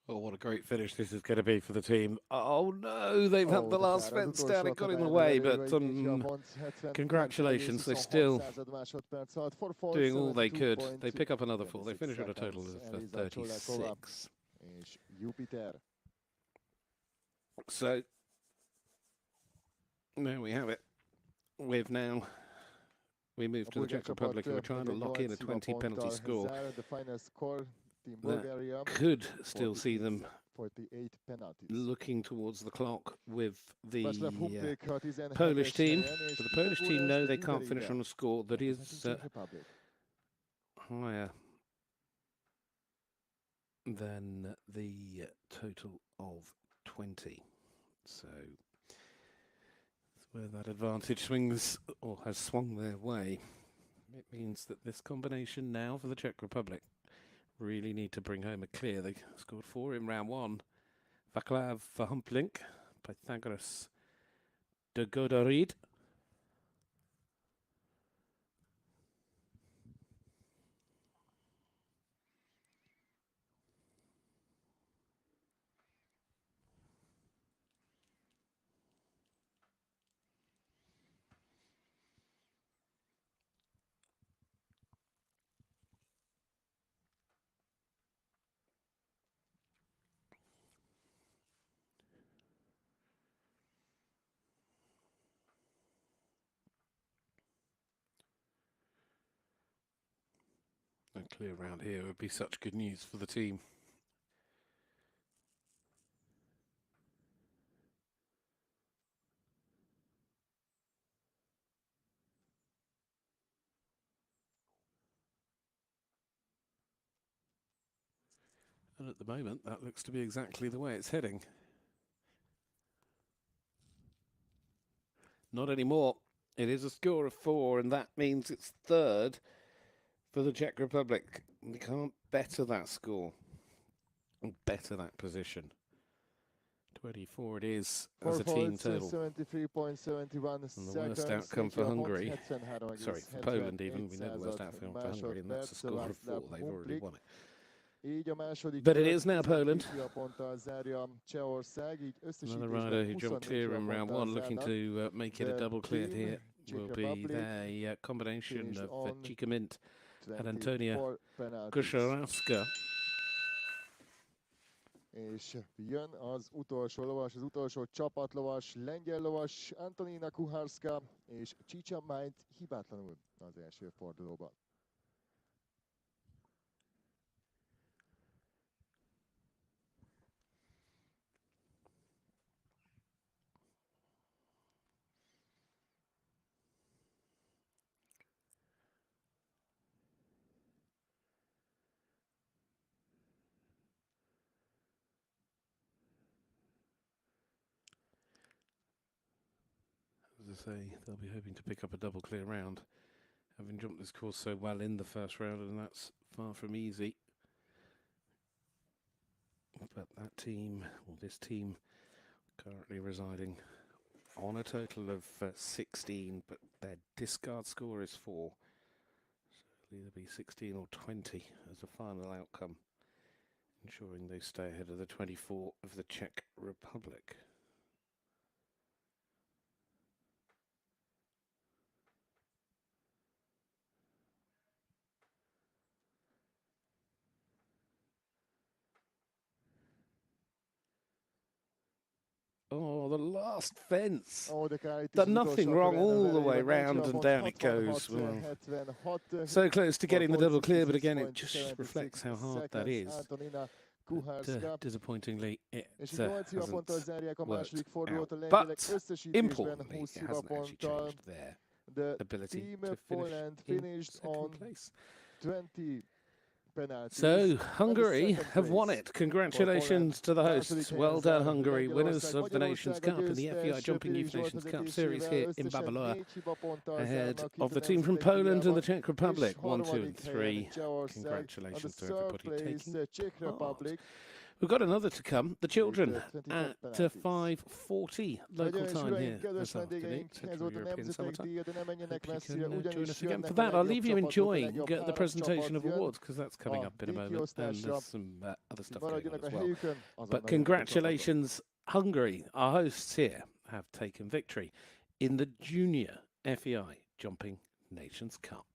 Oh, what a great finish this is going to be for the team. Oh no, they've had the last fence down, it got in the way, but congratulations, they're still doing all they could. They pick up another 4, they finish on a total of 36. So, there we have it. We move to the Czech Republic, who are trying to lock in a 20 penalty score. That could still see them looking towards the clock with the Polish team. But the Polish team know they can't finish on a score that is higher than the total of 20. So where that advantage swings or has swung their way, it means that this combination now for the Czech Republic really need to bring home a clear. They scored 4 in round 1. Vaclav Humplink, Pythagoras de Godorid. A clear round here would be such good news for the team. And at the moment, that looks to be exactly the way it's heading. Not anymore. It is a score of 4, and that means it's third for the Czech Republic. We can't better that score, better that position. 24 it is as a team total. 73.71 and the worst outcome for Hungary, sorry, for Poland even, we know the worst outcome for Hungary, and that's a score of 4. They've already won it. But it is now Poland. Another rider who jumped clear in round 1, looking to make it a double clear here, will be the combination of Chika Mint and Antonia Kuszarowska. És jön az utolsó lovas, az utolsó csapatlovas, lengyel lovas Antonina Kuharska és Csicsa Májt hibátlanul az első fordulóban. As I say, they'll be hoping to pick up a double clear round, having jumped this course so well in the first round, and that's far from easy. But that team, or this team, currently residing on a total of 16, but their discard score is 4. So it'll either be 16 or 20 as a final outcome, ensuring they stay ahead of the 24 of the Czech Republic. Oh, the last fence. Done nothing wrong all the way round and down it goes. Well, so close to getting the double clear, but again, it just reflects how hard that is. But, disappointingly, it hasn't worked out. But importantly, it hasn't actually changed their ability to finish in second place. So, Hungary have won it. Congratulations to the hosts. Well done, Hungary. Winners of the Nations Cup in the FEI Jumping Youth Nations Cup Series here in Bábolna, ahead of the team from Poland and the Czech Republic. 1, 2 and 3. Congratulations to everybody taking part. We've got another to come. The children at 5:40 local time here this afternoon, Central European Summertime. Hope you can join us again. For that, I'll leave you enjoying the presentation of awards, because that's coming up in a moment, and there's some other stuff going on as well. But congratulations, Hungary. Our hosts here have taken victory in the Junior FEI Jumping Nations Cup.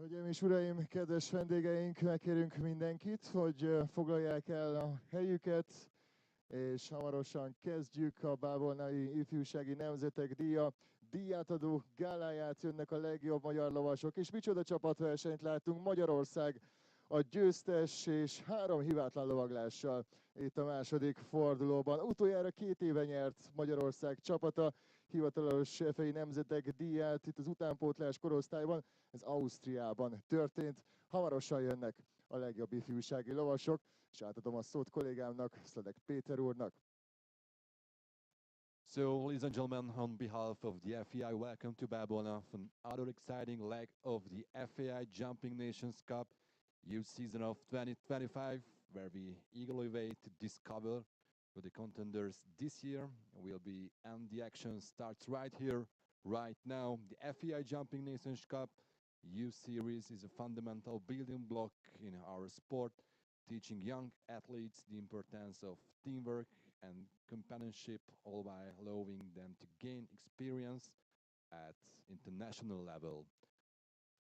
Hölgyeim és uraim, kedves vendégeink, megkérünk mindenkit, hogy foglalják el a helyüket, és hamarosan kezdjük a Bábolnai Ifjúsági Nemzetek Díja díjátadó gáláját. Jönnek a legjobb magyar lovasok, és micsoda csapatversenyt látunk. Magyarország a győztes és 3 hibátlan lovaglással itt a második fordulóban. Utoljára 2 éve nyert Magyarország csapata hivatalos FEI Nemzetek Díját itt az utánpótlás korosztályban. Ez Ausztriában történt. Hamarosan jönnek a legjobb ifjúsági lovasok, és átadom a szót kollégámnak, Szledek Péter úrnak. So, ladies and gentlemen, on behalf of the FEI, welcome to Bábolna for another exciting leg of the FEI Jumping Nations Cup youth season of 2025, where we eagerly wait to discover who the contenders this year will be, and the action starts right here, right now. The FEI Jumping Nations Cup youth series is a fundamental building block in our sport, teaching young athletes the importance of teamwork and companionship, all while allowing them to gain experience at international level.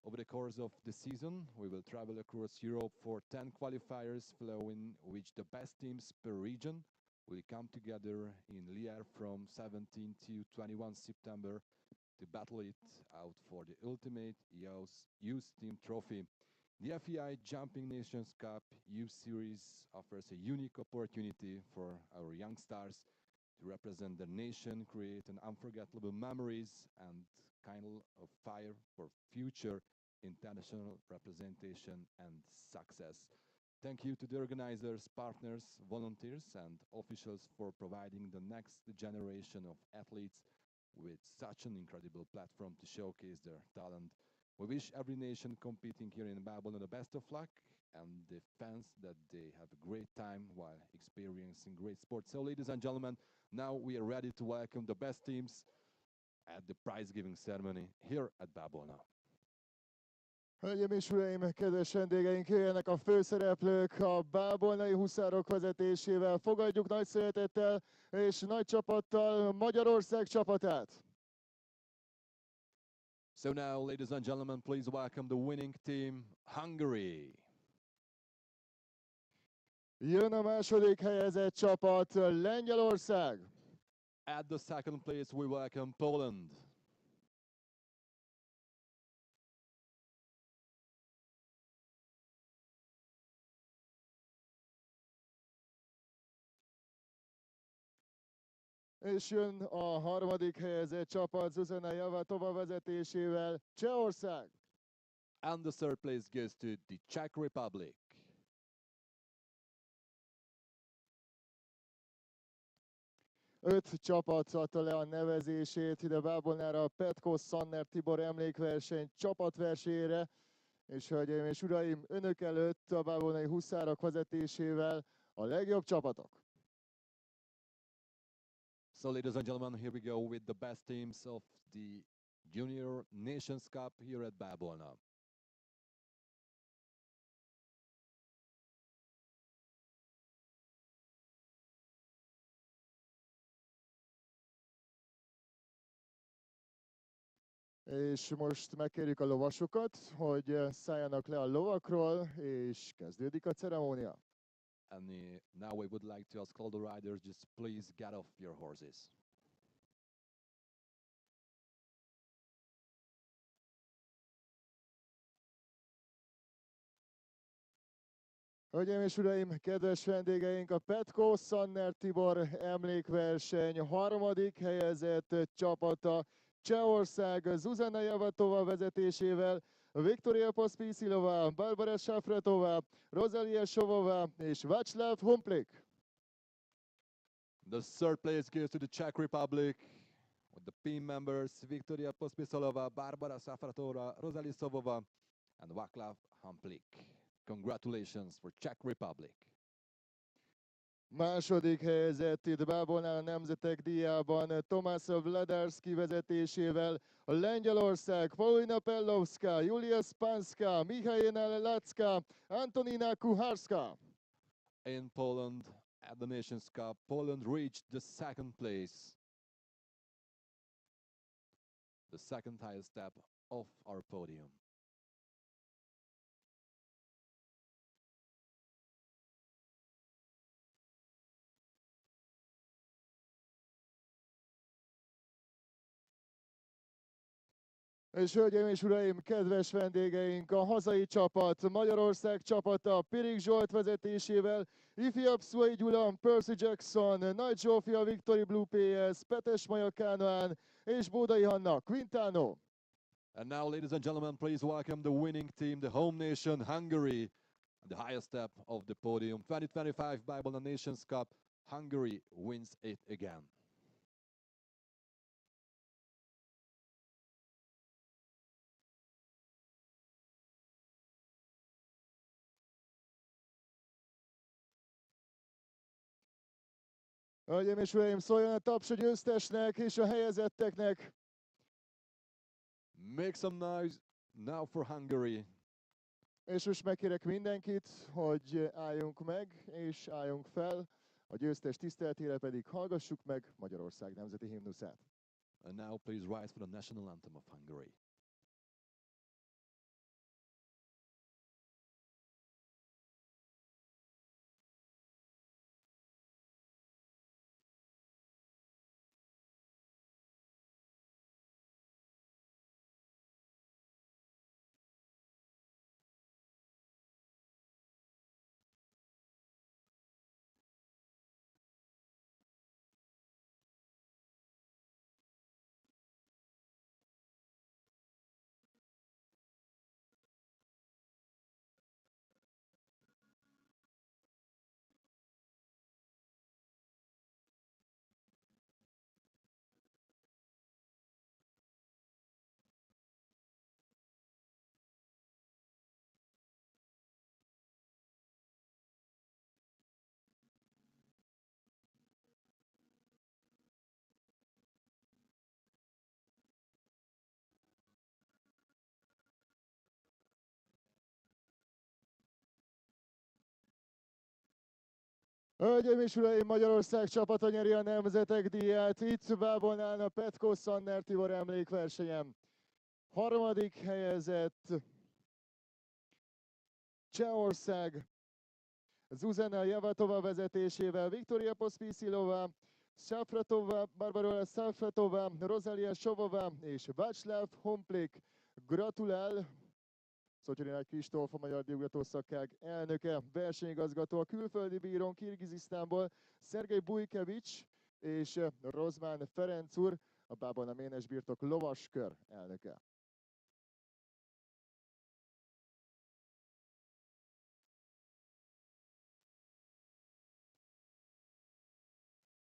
Over the course of the season, we will travel across Europe for 10 qualifiers, following which the best teams per region will come together in Lier from 17 to 21 September to battle it out for the ultimate youth team trophy. The FEI Jumping Nations Cup Youth Series offers a unique opportunity for our young stars to represent their nation, create an unforgettable memories, and kind of fire for future international representation and success. Thank you to the organizers, partners, volunteers, and officials for providing the next generation of athletes with such an incredible platform to showcase their talent. We wish every nation competing here in Bábolna the best of luck, and the fans that they have a great time while experiencing great sport. So, ladies and gentlemen, now we are ready to welcome the best teams at the prize-giving ceremony here at Bábolna. Hölgyeim és uraim, kedves vendégeink, jöjjenek a főszereplők a bábolnai huszárok vezetésével. Fogadjuk nagy szeretettel és nagy csapattal Magyarország csapatát. So now, ladies and gentlemen, please welcome the winning team, Hungary. Jön a második helyezett csapat, Lengyelország. At the second place, we welcome Poland. És jön a harmadik helyezett csapat, Zuzana Javatova vezetésével, Csehország. And the third place goes to the Czech Republic. Öt csapat adta le a nevezését ide Bábolnára a Petko Szanner Tibor emlékverseny csapatversenyére, és hölgyeim és uraim, önök előtt a bábolnai huszárok vezetésével a legjobb csapatok. So, ladies and gentlemen, here we go with the best teams of the Junior Nations Cup here at Bábolna. És most megkérjük a lovasokat, hogy szálljanak le a lovakról, és kezdődik a ceremónia. And now we would like to ask all the riders, just please get off your horses. Hölgyeim és uraim, kedves vendégeink, a Petko Szanner Tibor emlékverseny harmadik helyezett csapata, Csehország Zuzana Javatova vezetésével, Viktoria Pospisilova, Barbara Šafratová, Rosalia Šovová és Václav Humplik. The third place goes to the Czech Republic with the team members Viktoria Pospisilova, Barbara Šafratová, Rosalie Šovová, and Václav Humplik. Congratulations for Czech Republic. Második helyezett itt Bábolnán a Nemzetek Díjában Tomáš Vladarski vezetésével a Lengyelország Paulina Pellovska, Julia Spanska, Michaela Lacka, Antonina Kuharska. In Poland, at the Nations Cup, Poland reached the second place, the second highest step of our podium. És hölgyeim és uraim, kedves vendégeink, a hazai csapat, Magyarország csapata Pirik Zsolt vezetésével, ifjabb Szuai Gyula, Percy Jackson, Nagy Zsófia, Victory Blue PS, Petes Maja Kánoán és Bódai Hanna, Quintano. And now, ladies and gentlemen, please welcome the winning team, the home nation, Hungary. The highest step of the podium, 2025 Bábolna Nations Cup. Hungary wins it again. Hölgyeim és uraim, szóljon a taps a győztesnek és a helyezetteknek. Make some noise now for Hungary. És most megkérek mindenkit, hogy álljunk meg és álljunk fel, a győztes tiszteletére pedig hallgassuk meg Magyarország nemzeti himnuszát. And now please rise for the national anthem of Hungary. Hölgyeim és uraim, Magyarország csapata nyeri a Nemzetek díját. Itt Bábolnán a Petko Szanner Tibor emlékversenyen. Harmadik helyezett Csehország Zuzana Javatova vezetésével, Viktoria Pospisilova, Safratova, Barbara Safratova, Rosalia Sovova és Václav Homplik. Gratulál Szotyori Nagy Kristóf, a Magyar Díjugató Szakság elnöke, versenyigazgató, a külföldi bírón Kirgizisztánból Szergej Bujkevics és Rozmán Ferenc úr, a Bábolna Ménes Birtok lovaskör elnöke.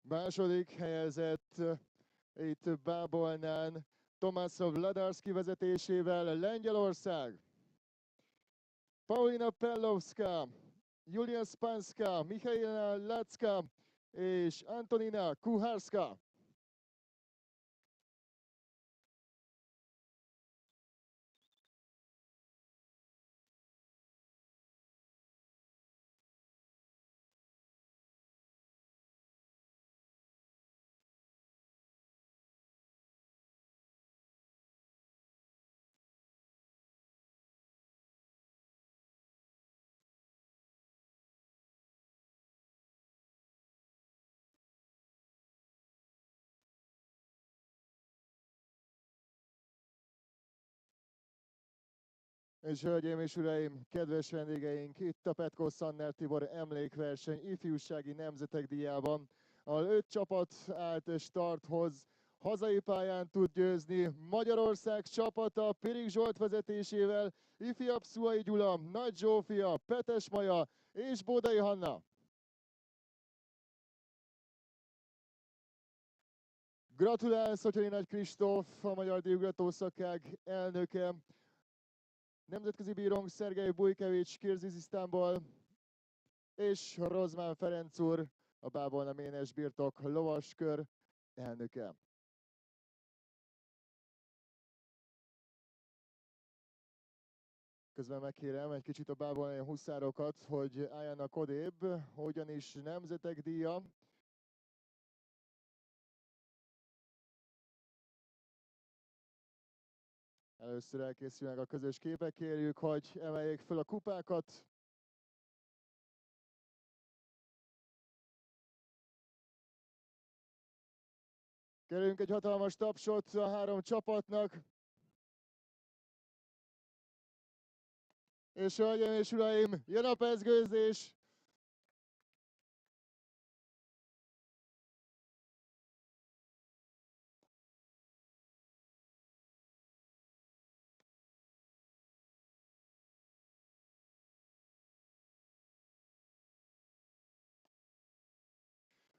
Második helyezett itt Bábolnán Tomász Vladarski vezetésével Lengyelország. Paulina Pellovska, Julia Spanska, Michaela Lacka és Antonina Kuharska. És hölgyeim és uraim, kedves vendégeink, itt a Petko Szanner Tibor emlékverseny ifjúsági nemzetek díjában, ahol 5 csapat állt starthoz, hazai pályán tud győzni Magyarország csapata Pirik Zsolt vezetésével, ifjabb Szuai Gyula, Nagy Zsófia, Petes Maja és Bódai Hanna. Gratulál Szotyori Nagy Kristóf, a Magyar Díjugató Szakság elnöke, nemzetközi bírónk Szergej Bujkevics Kirgizisztánból, és Rozmán Ferenc úr, a Bábolna Ménes Birtok lovaskör elnöke. Közben megkérem egy kicsit a bábolnai huszárokat, hogy álljanak odébb, ugyanis nemzetek díja. Először elkészülnek a közös képek, kérjük, hogy emeljék fel a kupákat. Kérünk egy hatalmas tapsot a 3 csapatnak. És hölgyeim és uraim, jön a pezgőzés!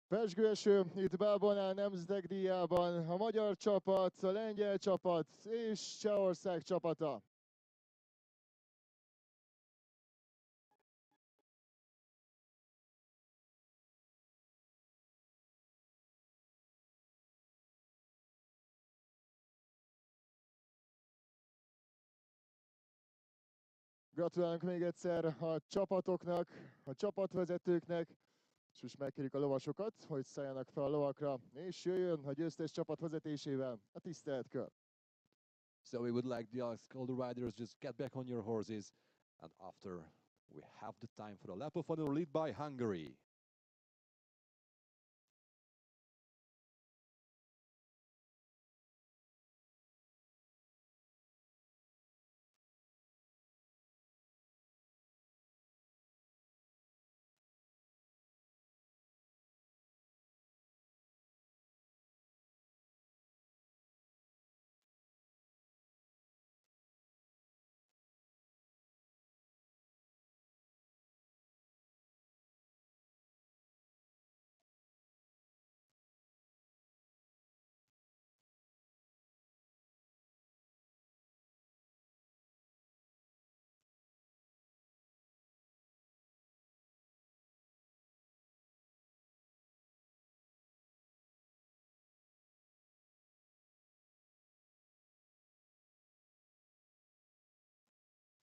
Pezsgőeső itt Bábolnál Nemzetek díjában a magyar csapat, a lengyel csapat és Csehország csapata. Gratulálunk még egyszer a csapatoknak, a csapatvezetőknek, és most megkérjük a lovasokat, hogy szálljanak fel a lovakra, és jöjjön a győztes csapat vezetésével a tisztelt kör. So we would like to ask all the riders just get back on your horses, and after we have the time for the lap of honor lead by Hungary.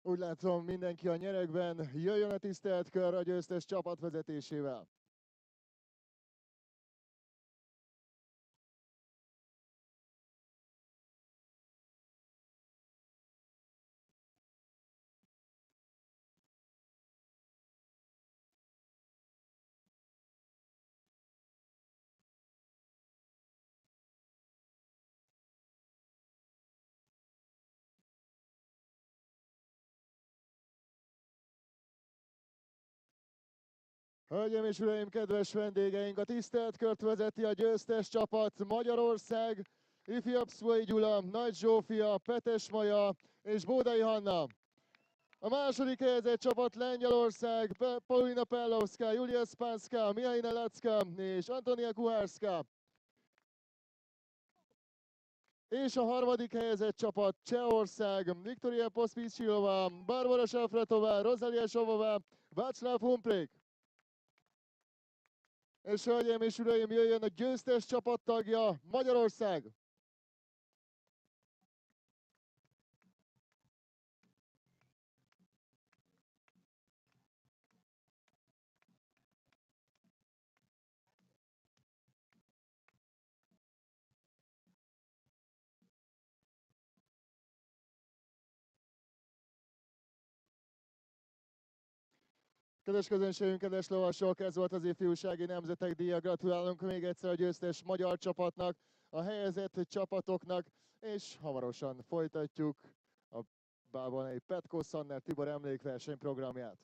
Úgy látom, mindenki a nyeregben, jöjjön a tisztelt kör a győztes csapat vezetésével. Hölgyeim és uraim, kedves vendégeink, a tisztelt kört vezeti a győztes csapat Magyarország, ifjabb Szulai Gyula, Nagy Zsófia, Petes Maja és Bódai Hanna. A második helyezett csapat Lengyelország, Paulina Perlovská, Julia Spánszká, Mihaina Lacka és Antonia Kuhárszka. És a harmadik helyezett csapat Csehország, Viktoria Pospisilova, Barbara Šafratová, Rosalia Sovová, Václav Humplék. És hölgyeim és uraim, jöjjön a győztes csapattagja, Magyarország! Kedves közönségünk, kedves lovasok, ez volt az ifjúsági nemzetek díja. Gratulálunk még egyszer a győztes magyar csapatnak, a helyezett csapatoknak, és hamarosan folytatjuk a bábolnai Petko Szanner Tibor emlékverseny programját.